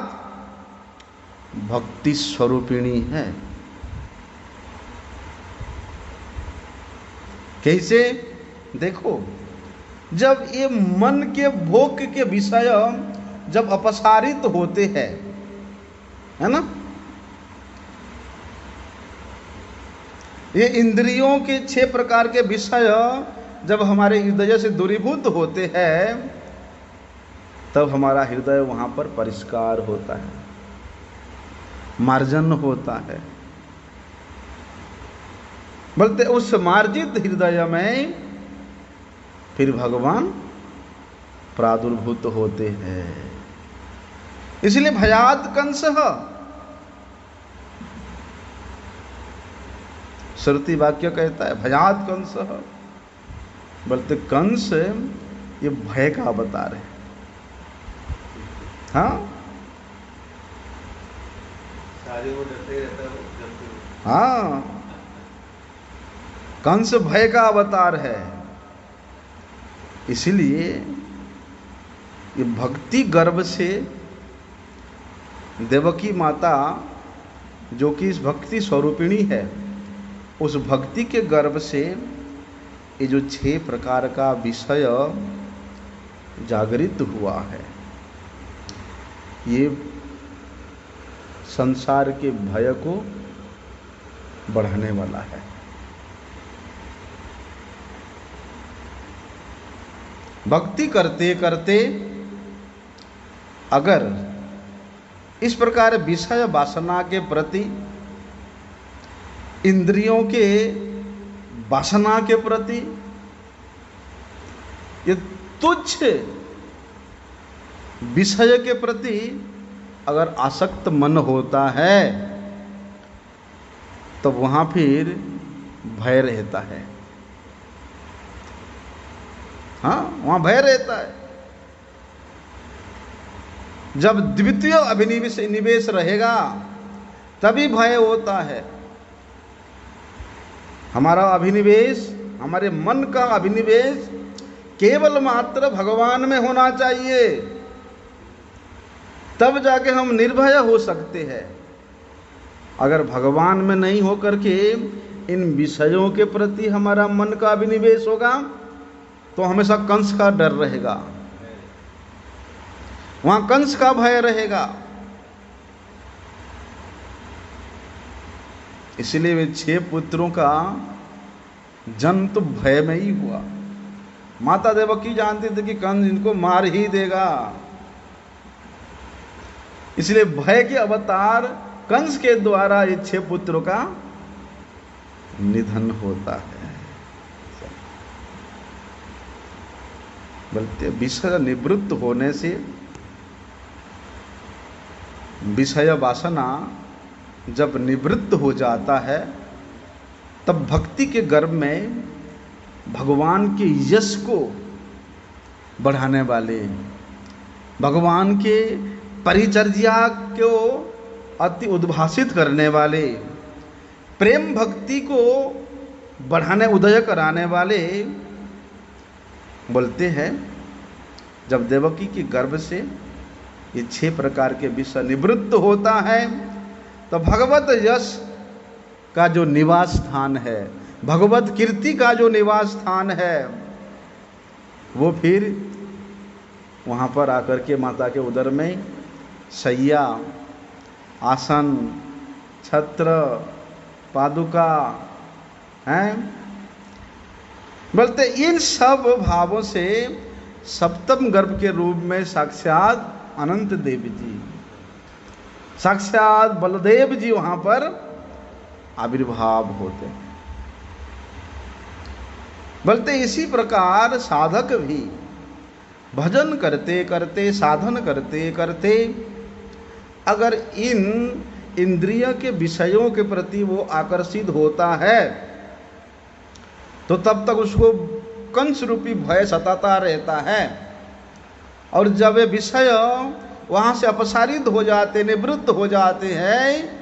भक्ति स्वरूपिणी है। कैसे? देखो, जब ये मन के भोग के विषय जब अपसारित होते हैं, है ना, ये इंद्रियों के 6 प्रकार के विषय जब हमारे हृदय से दूरीभूत होते हैं, तब हमारा हृदय वहाँ पर परिष्कार होता है, मार्जन होता है। बोलते उस मार्जित हृदय में फिर भगवान प्रादुर्भूत होते हैं। इसलिए भयात् कंसः, श्रुति वाक्य कहता है भयात् कंसः। बोलते कंस ये भय का अवतार है। हाँ, सारे वो डरते रहता है। हाँ, कंस भय का अवतार है। इसलिए ये भक्ति गर्भ से देवकी माता, जो कि इस भक्ति स्वरूपिणी है, उस भक्ति के गर्भ से ये जो 6 प्रकार का विषय जागृत हुआ है, ये संसार के भय को बढ़ाने वाला है। भक्ति करते करते अगर इस प्रकार विषय वासना के प्रति, इंद्रियों के वासना के प्रति ये तुच्छ विषय के प्रति अगर आसक्त मन होता है, तो वहाँ फिर भय रहता है। हाँ, वहाँ भय रहता है। जब द्वितीय अभिनिवेश निवेश रहेगा तभी भय होता है। हमारा अभिनिवेश, हमारे मन का अभिनिवेश केवल मात्र भगवान में होना चाहिए, तब जाके हम निर्भय हो सकते हैं। अगर भगवान में नहीं हो करके इन विषयों के प्रति हमारा मन का अभिनिवेश होगा तो हमेशा कंस का डर रहेगा, वहां कंस का भय रहेगा। इसलिए वे 6 पुत्रों का जन्म तो भय में ही हुआ। माता देवकी जानती थी कि कंस इनको मार ही देगा, इसलिए भय के अवतार कंस के द्वारा ये 6 पुत्रों का निधन होता है। बोलते विषय निवृत्त होने से, विषय वासना जब निवृत्त हो जाता है तब भक्ति के गर्भ में भगवान के यश को बढ़ाने वाले, भगवान के परिचर्या को अति उद्भासित करने वाले, प्रेम भक्ति को बढ़ाने उदय कराने वाले, बोलते हैं जब देवकी के गर्भ से ये 6 प्रकार के विषय निवृत्त होता है तो भगवत यश का जो निवास स्थान है, भगवत कीर्ति का जो निवास स्थान है, वो फिर वहाँ पर आकर के माता के उदर में शैया, आसन, छत्र, पादुका हैं। बोलते इन सब भावों से सप्तम गर्भ के रूप में साक्षात अनंत देव जी, साक्षात बलदेव जी वहाँ पर आविर्भाव होते हैं। बोलते इसी प्रकार साधक भी भजन करते करते, साधन करते करते अगर इन इंद्रिय के विषयों के प्रति वो आकर्षित होता है तो तब तक उसको कंस रूपी भय सताता रहता है। और जब वे विषय वहाँ से अपसारित हो जाते, निवृत्त हो जाते हैं,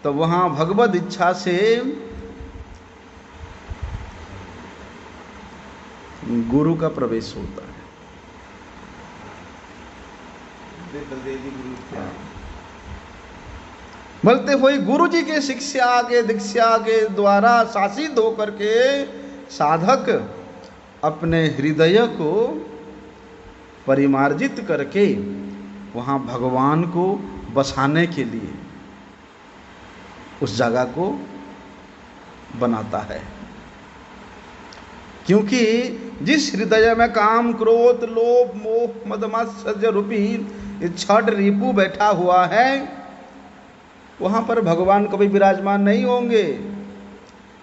तो वहाँ भगवद इच्छा से गुरु का प्रवेश होता है। बोलते हुए गुरु जी के शिक्षा के दीक्षा के द्वारा शासित होकर के साधक अपने हृदय को परिमार्जित करके वहाँ भगवान को बसाने के लिए उस जगह को बनाता है। क्योंकि जिस हृदय में काम, क्रोध, लोभ, मोह, मद, मात्सर्य रूपी ये 6 रिपु बैठा हुआ है, वहाँ पर भगवान कभी विराजमान नहीं होंगे।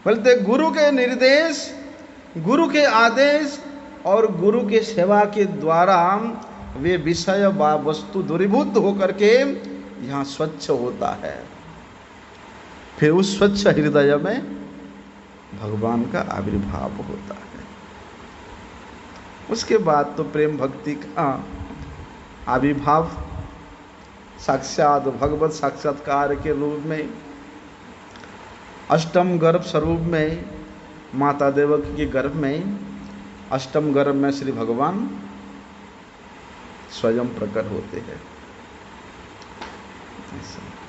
बोलते गुरु के निर्देश, गुरु के आदेश और गुरु के सेवा के द्वारा वे विषय व वस्तु दूरीभूत होकर के यहाँ स्वच्छ होता है। फिर उस स्वच्छ हृदय में भगवान का आविर्भाव होता है। उसके बाद तो प्रेम भक्ति का आविर्भाव साक्षात भगवत साक्षात्कार के रूप में अष्टम गर्भ स्वरूप में माता देवकी के गर्भ में, अष्टम गर्भ में श्री भगवान स्वयं प्रकट होते हैं।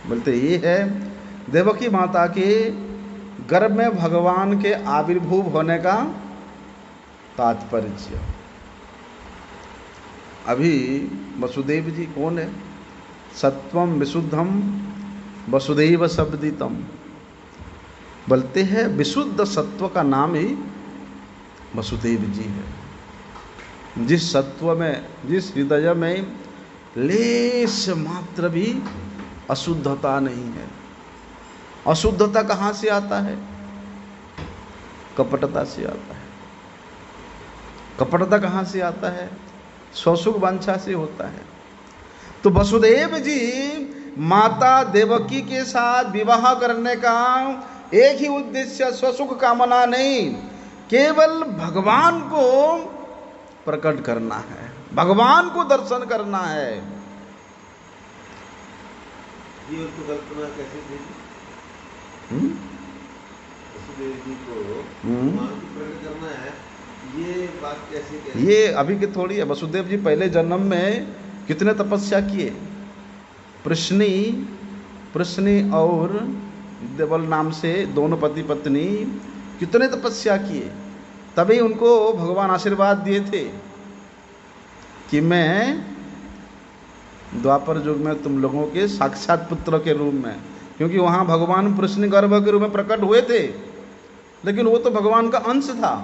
बोलते ये है देवकी माता के गर्भ में भगवान के आविर्भूत होने का तात्पर्य। अभी वसुदेव जी कौन है? सत्वम विशुद्धम वसुदेव शब्दितम। बोलते हैं विशुद्ध सत्व का नाम ही वसुदेव जी है। जिस सत्व में, जिस हृदय में लेश मात्र भी अशुद्धता नहीं है। अशुद्धता कहाँ से आता है? कपटता से आता है। कपटता कहाँ से आता है? स्वसुख वांछा से होता है। तो वसुदेव जी माता देवकी के साथ विवाह करने का एक ही उद्देश्य, स्वसुख कामना नहीं, केवल भगवान को प्रकट करना है, भगवान को दर्शन करना है। ये उसको कल्पना कैसे थी? वसुदेव जी को भगवान को प्रकट करना है, ये बात कैसे? ये अभी की थोड़ी है। वसुदेव जी पहले जन्म में कितने तपस्या किए। प्रश्नी और देवल नाम से दोनों पति पत्नी कितने तपस्या किए, तभी उनको भगवान आशीर्वाद दिए थे कि मैं द्वापर युग में तुम लोगों के साक्षात पुत्र के रूप में, क्योंकि वहाँ भगवान प्रश्न गर्भ के रूप में प्रकट हुए थे, लेकिन वो तो भगवान का अंश था।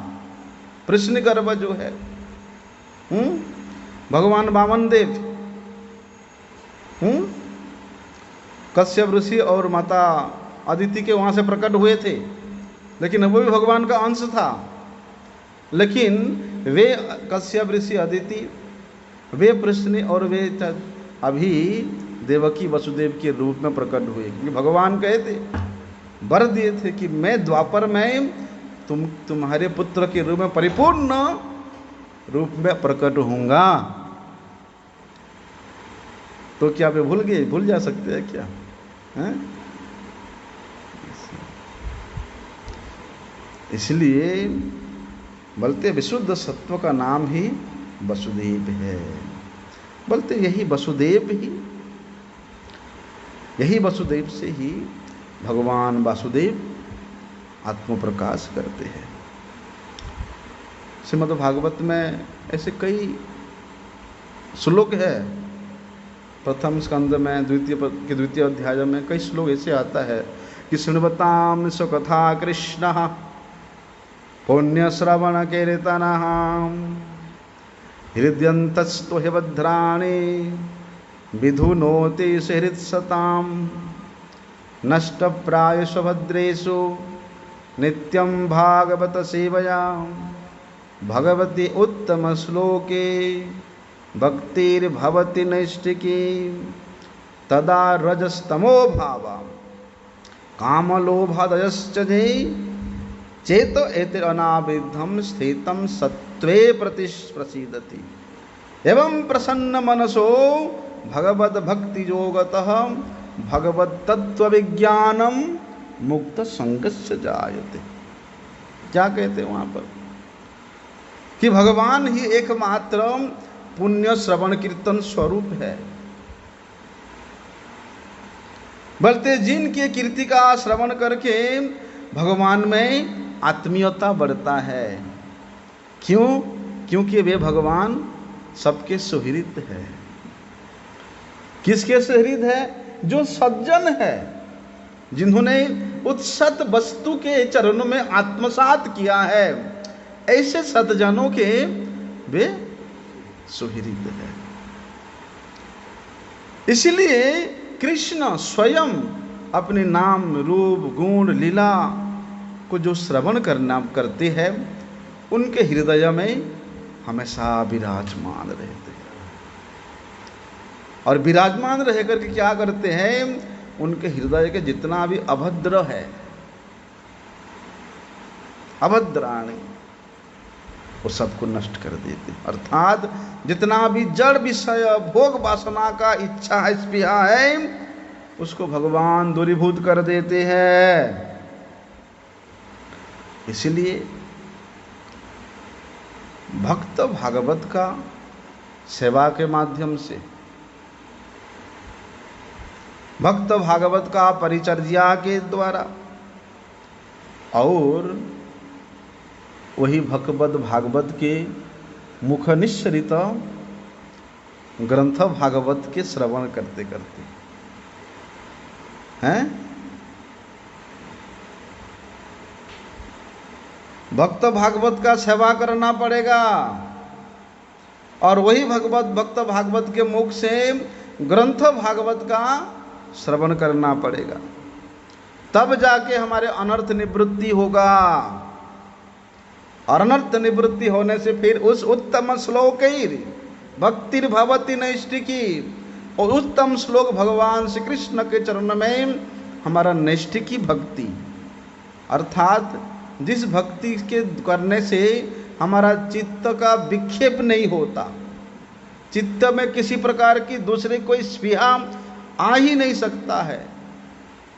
प्रश्न गर्भ जो है भगवान वामन देव कश्यप ऋषि और माता अदिति के वहाँ से प्रकट हुए थे, लेकिन वो भी भगवान का अंश था। लेकिन वे कश्यप ऋषि अदिति, वे प्रश्न और वे अभी देवकी वसुदेव के रूप में प्रकट हुए, क्योंकि भगवान कहे थे, वर दिए थे कि मैं द्वापर में तुम्हारे पुत्र के रूप में परिपूर्ण रूप में प्रकट होऊंगा। तो क्या वे भूल गए? भूल जा सकते हैं क्या? हैं? इसलिए बोलते विशुद्ध सत्व का नाम ही वसुदेव है। बोलते यही वसुदेव से ही भगवान वासुदेव आत्म प्रकाश करते हैं। श्रीमद् भागवत में ऐसे कई श्लोक है। प्रथम स्कंद में द्वितीय अध्याय में कई श्लोक ऐसे आता है कि शृण्वतां स्वकथा कृष्ण पुण्य श्रवण कीर्तनः हृदयन्तस्तु हि भद्राणि विधुनोति हृत्सतां नष्टप्रायेषु भद्रेषु नित्यं भागवत सेवया भगवती उत्तम श्लोके भक्तिर्भवति नैष्ठिकी तदा रजस्तमो भावा कामलोभादयश्च जे चेत एतिरनाविद्धं स्थितं सत्त्वे प्रसीदति एवं प्रसन्न मनसो भगवद भक्ति योगतः भगवत तत्व विज्ञानम मुक्त संगस्य जायते। क्या कहते हैं वहां पर कि भगवान ही एकमात्र पुण्य श्रवण कीर्तन स्वरूप है। बोलते जिनके कीर्ति का श्रवण करके भगवान में आत्मीयता बढ़ता है। क्यों? क्योंकि वे भगवान सबके सुहृद है। किसके सुहृद है? जो सज्जन है, जिन्होंने उस सत वस्तु के चरणों में आत्मसात किया है, ऐसे सज्जनों के वे सुहृद है। इसलिए कृष्ण स्वयं अपने नाम रूप गुण लीला को जो श्रवण करते हैं, उनके हृदय में हमेशा विराजमान रहते हैं। और विराजमान रह करके क्या करते हैं? उनके हृदय के जितना भी अभद्र है, अभद्राणी, वो सबको नष्ट कर देते। अर्थात जितना भी जड़ विषय भोग वासना का इच्छा है, स्पृहा है, उसको भगवान दूरीभूत कर देते हैं। इसलिए भक्त भागवत का सेवा के माध्यम से, भक्त भागवत का परिचर्या के द्वारा और वही भगवत भागवत के मुख निश्रित ग्रंथ भागवत के श्रवण करते करते हैं भक्त भागवत का सेवा करना पड़ेगा। और वही भक्त भागवत के मुख से ग्रंथ भागवत का श्रवण करना पड़ेगा, तब जाके हमारे अनर्थ निवृत्ति होगा। और अनर्थ निवृत्ति होने से फिर उस उत्तम श्लोक भक्तिर्भवति नैष्ठिकी, और उत्तम श्लोक भगवान श्री कृष्ण के चरण में हमारा नैष्ठिकी भक्ति अर्थात जिस भक्ति के करने से हमारा चित्त का विक्षेप नहीं होता, चित्त में किसी प्रकार की दूसरी कोई स्पृहा आ ही नहीं सकता है।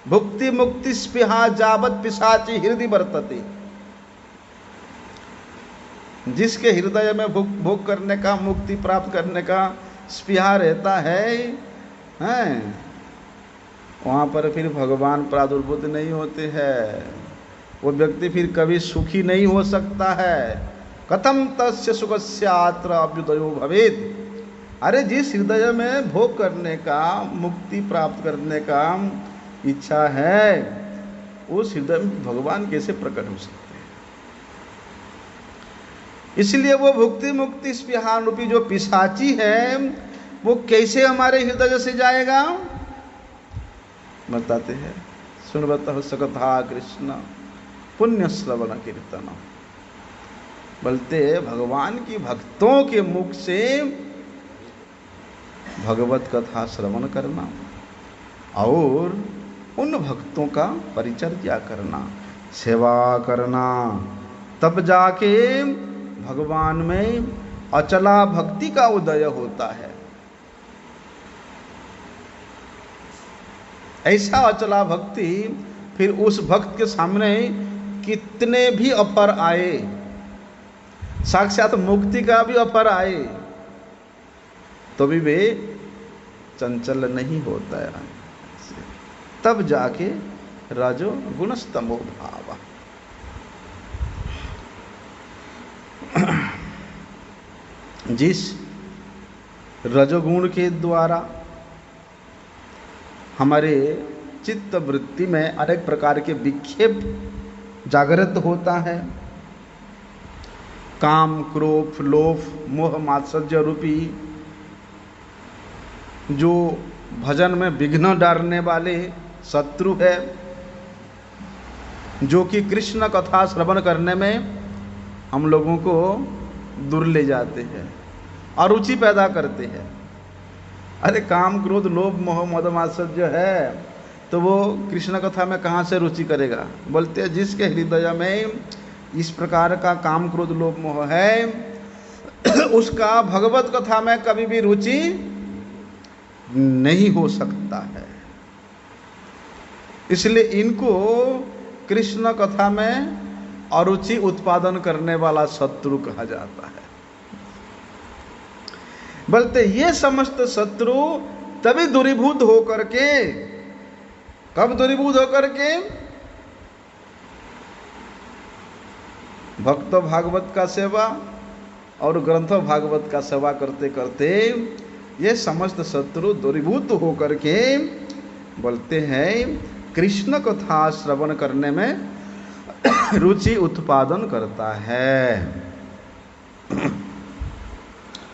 भुक्ति मुक्ति स्पृहा जावत पिशाची हृदय वर्तते। जिसके हृदय में भोग करने का, मुक्ति प्राप्त करने का स्पृहा रहता है, वहाँ पर फिर भगवान प्रादुर्भूत नहीं होते हैं। वो व्यक्ति फिर कभी सुखी नहीं हो सकता है। कथम तस्य सुखस्यात्र अभ्युदयो भवेत्। अरे जिस हृदय में भोग करने का, मुक्ति प्राप्त करने का इच्छा है, उस हृदय में भगवान कैसे प्रकट हो सकते हैं? इसलिए वो भुक्ति मुक्ति स्पृहारूपी जो पिशाची है, वो कैसे हमारे हृदय से जाएगा? बताते हैं, सुनबत सकथा कृष्ण पुण्य श्रवण कीर्तन। बोलते भगवान की भक्तों के मुख से भगवत कथा श्रवण करना और उन भक्तों का परिचर्या करना, सेवा करना, तब जाके भगवान में अचला भक्ति का उदय होता है। ऐसा अचला भक्ति फिर उस भक्त के सामने कितने भी ऑफर आए, साक्षात मुक्ति का भी ऑफर आए, तो भी वे चंचल नहीं होता है। तब जाके रजो गुणस्तमो भाव। जिस रजोगुण के द्वारा हमारे चित्त वृत्ति में अनेक प्रकार के विक्षेप जागृत होता है, काम क्रोध लोभ मोह मात्सर्य रूपी जो भजन में विघ्न डालने वाले शत्रु है, जो कि कृष्ण कथा श्रवण करने में हम लोगों को दूर ले जाते हैं, अरुचि पैदा करते हैं। अरे काम क्रोध लोभ मोह मद मात्सर्य है तो वो कृष्ण कथा में कहाँ से रुचि करेगा? बोलते हैं जिसके हृदय में इस प्रकार का काम क्रोध लोभ मोह है, उसका भगवत कथा में कभी भी रुचि नहीं हो सकता है। इसलिए इनको कृष्ण कथा में अरुचि उत्पादन करने वाला शत्रु कहा जाता है। बोलते ये समस्त शत्रु तभी दूरीभूत होकर के, कब दूरीभूत होकर के? भक्त भागवत का सेवा और ग्रंथ भागवत का सेवा करते करते ये समस्त शत्रु दूरीभूत होकर के बोलते हैं कृष्ण कथा श्रवण करने में रुचि उत्पादन करता है।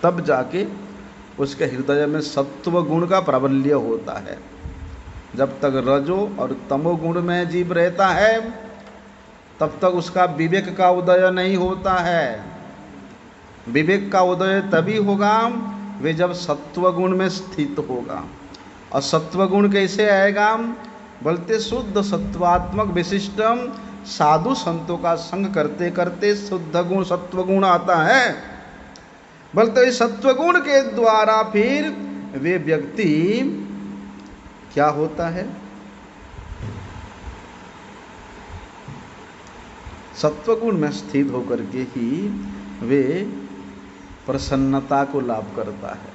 तब जाके उसके हृदय में सत्व गुण का प्राबल्य होता है। जब तक रजो और तमो गुण में जीव रहता है तब तक उसका विवेक का उदय नहीं होता है। विवेक का उदय तभी होगा वे जब सत्व गुण में स्थित होगा। और सत्व गुण कैसे आएगा? बोलते शुद्ध सत्वात्मक विशिष्टम साधु संतों का संग करते करते शुद्ध गुण सत्व गुण आता है। बोलते इस सत्व गुण के द्वारा फिर वे व्यक्ति क्या होता है? सत्वगुण में स्थित होकर के ही वे प्रसन्नता को लाभ करता है।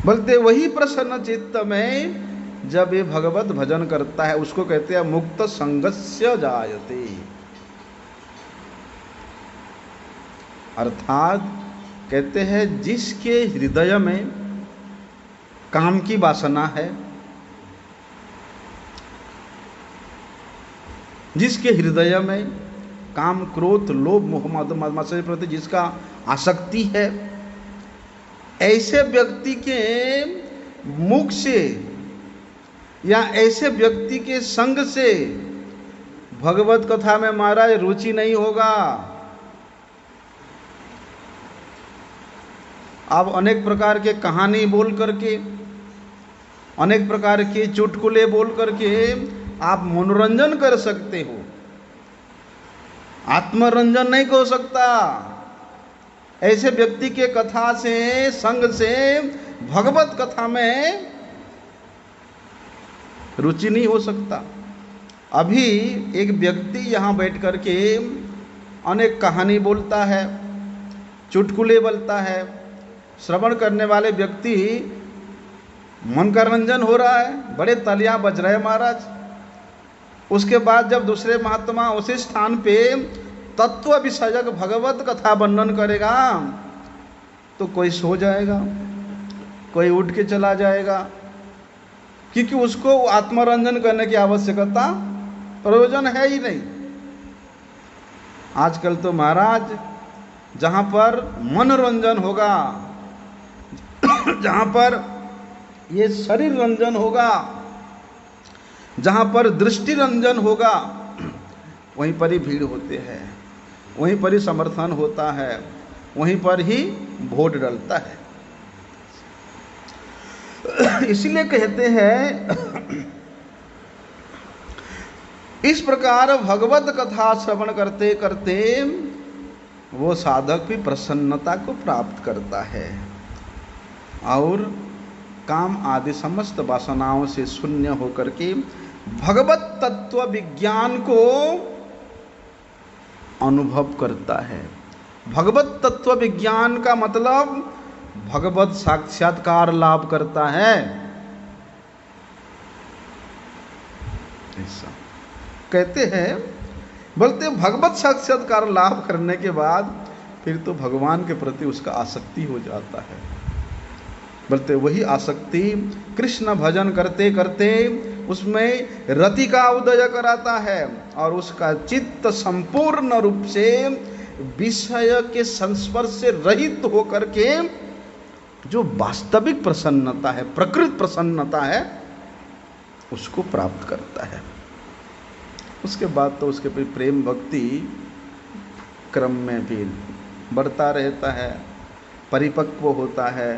बोलते वही प्रसन्न चित्त में जब ये भगवत भजन करता है उसको कहते हैं मुक्त संगस्य जायते। अर्थात कहते हैं जिसके हृदय में काम की वासना है, जिसके हृदय में काम क्रोध लोभ मोह मात्सर्य प्रति जिसका आसक्ति है, ऐसे व्यक्ति के मुख से या ऐसे व्यक्ति के संग से भगवत कथा में महाराज रुचि नहीं होगा। आप अनेक प्रकार के कहानी बोल करके, अनेक प्रकार के चुटकुले बोल करके आप मनोरंजन कर सकते हो, आत्मरंजन नहीं हो सकता। ऐसे व्यक्ति के कथा से, संग से भगवत कथा में रुचि नहीं हो सकता। अभी एक व्यक्ति यहाँ बैठ कर के अनेक कहानी बोलता है, चुटकुले बोलता है, श्रवण करने वाले व्यक्ति मन का रंजन हो रहा है, बड़े तालियां बज रहे हैं महाराज। उसके बाद जब दूसरे महात्मा उसी स्थान पे तत्व विषयक भगवत कथा वर्णन करेगा तो कोई सो जाएगा, कोई उठ के चला जाएगा, क्योंकि उसको आत्मरंजन करने की आवश्यकता, प्रयोजन है ही नहीं। आजकल तो महाराज जहाँ पर मनोरंजन होगा, जहाँ पर ये शरीर रंजन होगा, जहाँ पर दृष्टि रंजन होगा, वहीं पर ही भीड़ होते हैं, वहीं पर ही समर्थन होता है, वहीं पर ही वोट डलता है। इसीलिए कहते हैं इस प्रकार भगवत कथा श्रवण करते करते वो साधक भी प्रसन्नता को प्राप्त करता है और काम आदि समस्त वासनाओं से शून्य होकर के भगवत तत्व विज्ञान को अनुभव करता है। भगवत तत्व विज्ञान का मतलब भगवत साक्षात्कार लाभ करता है। ऐसा कहते हैं, बोलते भगवत साक्षात्कार लाभ करने के बाद फिर तो भगवान के प्रति उसका आसक्ति हो जाता है। बोलते वही आसक्ति कृष्ण भजन करते करते उसमें रति का उदय कराता है और उसका चित्त संपूर्ण रूप से विषय के संस्पर्श से रहित होकर के जो वास्तविक प्रसन्नता है, प्रकृत प्रसन्नता है, उसको प्राप्त करता है। उसके बाद तो उसके प्रेम भक्ति क्रम में भी बढ़ता रहता है, परिपक्व होता है।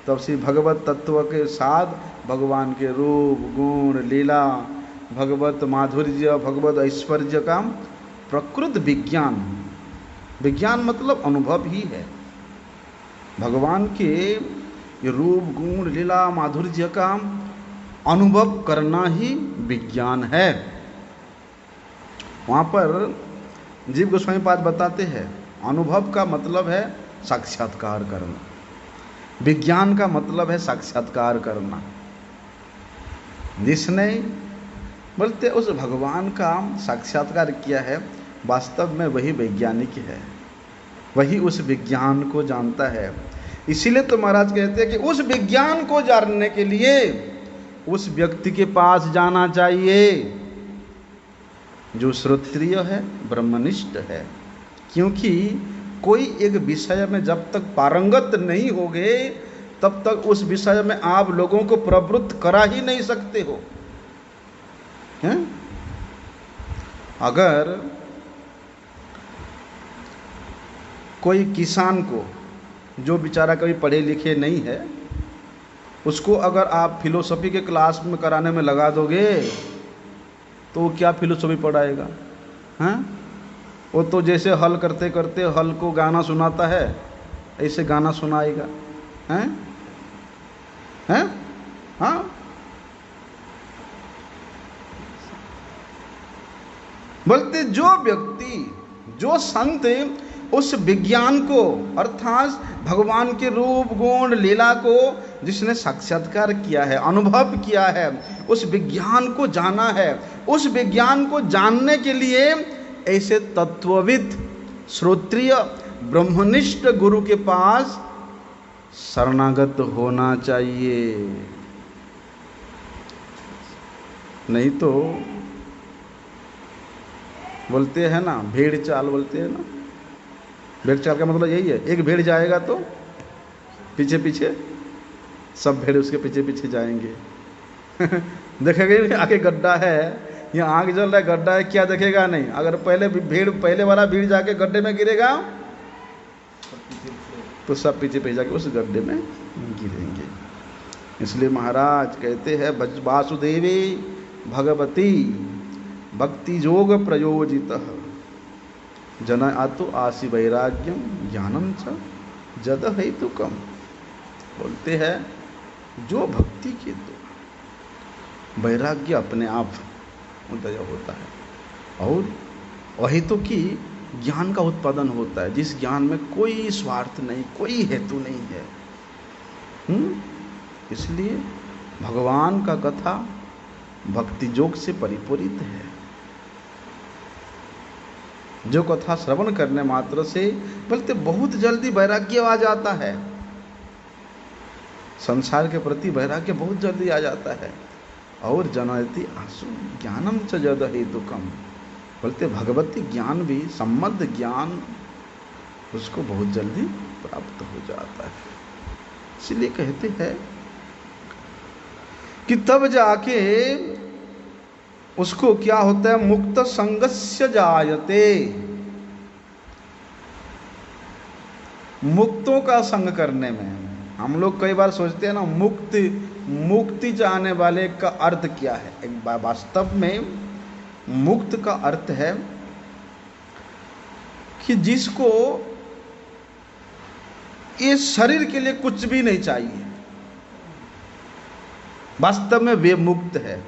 तब से भगवत तत्व के साथ भगवान के रूप, गुण, लीला, भगवत माधुर्य, भगवत ऐश्वर्य का प्रकृत विज्ञान, विज्ञान मतलब अनुभव ही है। भगवान के रूप, गुण, लीला, माधुर्य का अनुभव करना ही विज्ञान है। वहाँ पर जीव गोस्वामी पाद बताते हैं, अनुभव का मतलब है साक्षात्कार करना, विज्ञान का मतलब है साक्षात्कार करना। जिसने बोलते उस भगवान का साक्षात्कार किया है, वास्तव में वही वैज्ञानिक है, वही उस विज्ञान को जानता है। इसीलिए तो महाराज कहते हैं कि उस विज्ञान को जानने के लिए उस व्यक्ति के पास जाना चाहिए जो श्रोत्रिय है, ब्रह्मनिष्ठ है। क्योंकि कोई एक विषय में जब तक पारंगत नहीं होगे तब तक उस विषय में आप लोगों को प्रवृत्त करा ही नहीं सकते हो, हैं? अगर कोई किसान को, जो बेचारा कभी पढ़े लिखे नहीं है, उसको अगर आप फिलोसफी के क्लास में कराने में लगा दोगे तो वो क्या फिलोसफी पढ़ाएगा, हैं? वो तो जैसे हल करते करते हल को गाना सुनाता है, ऐसे गाना सुनाएगा, हैं? हैं? हाँ, बोलते जो व्यक्ति, जो संत उस विज्ञान को अर्थात भगवान के रूप, गुण, लीला को जिसने साक्षात्कार किया है, अनुभव किया है, उस विज्ञान को जाना है, उस विज्ञान को जानने के लिए ऐसे तत्वविद, श्रोत्रिय, ब्रह्मनिष्ठ गुरु के पास शरणागत होना चाहिए। नहीं तो बोलते हैं ना, भेड़ चाल बोलते हैं ना, भेड़ चाल का मतलब यही है, एक भेड़ जाएगा तो पीछे पीछे सब भेड़ उसके पीछे पीछे जाएंगे। देखेगा आगे गड्ढा है, यहाँ आग जल रहा है, गड्ढा है, क्या देखेगा नहीं। अगर पहले वाला भीड़ जाके गड्ढे में गिरेगा तो सब पीछे पीछे जाके उस गड्ढे में गिरेंगे। इसलिए महाराज कहते हैं वासुदेवी भगवती भक्ति योग प्रयोजित जनयतु आसि वैराग्यम ज्ञानम च जद हेतुकम। बोलते हैं जो भक्ति के द्वारा वैराग्य अपने आप उदय होता है और वही तो कि ज्ञान का उत्पादन होता है, जिस ज्ञान में कोई स्वार्थ नहीं, कोई हेतु नहीं है। इसलिए भगवान का कथा भक्ति योग से परिपूरित है। जो कथा श्रवण करने मात्र से बोलते बहुत जल्दी वैराग्य आ जाता है, संसार के प्रति वैराग्य बहुत जल्दी आ जाता है। और जनयति आसु ज्ञानम च जद हेतुकम, बोलते भगवती ज्ञान भी, सम्बद्ध ज्ञान उसको बहुत जल्दी प्राप्त हो जाता है। इसलिए कहते हैं कि तब जाके उसको क्या होता है, मुक्त संगस्य जायते, मुक्तों का संग करने में। हम लोग कई बार सोचते हैं ना, मुक्ति चाहने वाले का अर्थ क्या है। एक वास्तव में मुक्त का अर्थ है कि जिसको इस शरीर के लिए कुछ भी नहीं चाहिए, वास्तव में वे मुक्त है।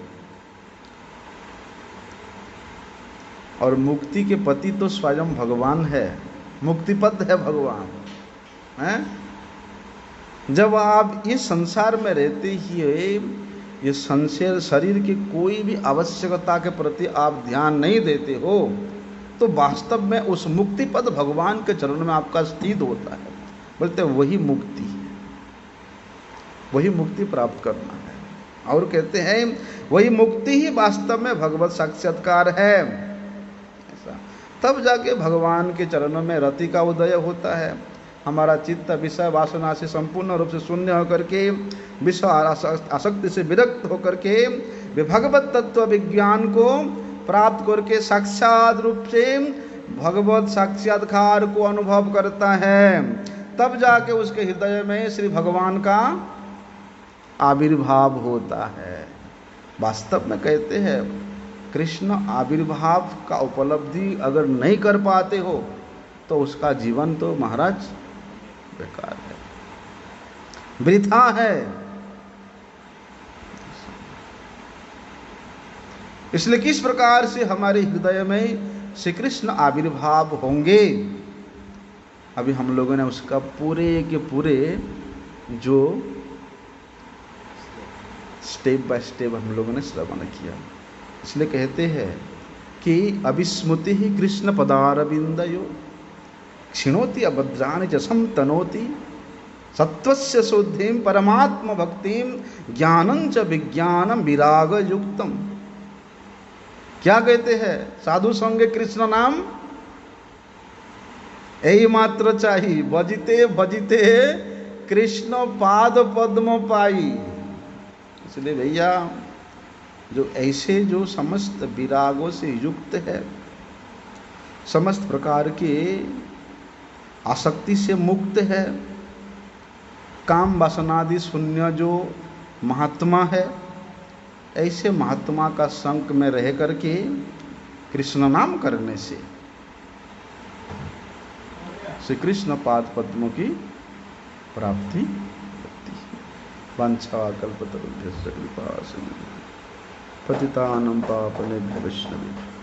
और मुक्ति के पति तो स्वयं भगवान है, मुक्तिपद है भगवान हैं। जब आप इस संसार में रहते ही ये संसार शरीर की कोई भी आवश्यकता के प्रति आप ध्यान नहीं देते हो, तो वास्तव में उस मुक्तिपद भगवान के चरण में आपका स्थित होता है। बोलते वही मुक्ति है, वही मुक्ति प्राप्त करना है। और कहते हैं वही मुक्ति ही वास्तव में भगवत साक्षात्कार है। ऐसा तब जाके भगवान के चरणों में रति का उदय होता है। हमारा चित्त विषय वासना से संपूर्ण रूप से शून्य होकर के, विषय आसक्ति से विरक्त होकर के भगवत तत्व विज्ञान को प्राप्त करके साक्षात रूप से भगवत साक्षात्कार को अनुभव करता है। तब जाके उसके हृदय में श्री भगवान का आविर्भाव होता है। वास्तव में कहते हैं कृष्ण आविर्भाव का उपलब्धि अगर नहीं कर पाते हो तो उसका जीवन तो महाराज बेकार है, वृथा है। इसलिए किस प्रकार से हमारे हृदय में श्री कृष्ण आविर्भाव होंगे, अभी हम लोगों ने उसका पूरे के पूरे जो स्टेप बाय स्टेप हम लोगों ने श्रवण किया। इसलिए कहते हैं कि अविस्मृति ही कृष्ण पदारविंदयो क्षिणोति अभद्राणि च संतनोति सत्वस्य शुद्धिं परमात्म भक्तिं ज्ञानं च विज्ञानं विराग युक्तम। क्या कहते हैं, साधु संगे कृष्ण नाम यही मात्र चाहिए, बजिते बजिते कृष्ण पाद पद्म पाई। इसलिए भैया जो ऐसे जो समस्त विरागों से युक्त है, समस्त प्रकार के आसक्ति से मुक्त है, काम वासनादि शून्य जो महात्मा है, ऐसे महात्मा का संग में रह करके कृष्ण नाम करने से श्री कृष्ण पाद पद्मों की प्राप्ति होती है। वांछा कल्पतरुभ्यश्च कृपा सिंधु पतितानां पावनेभ्यो वैष्णवेभ्यो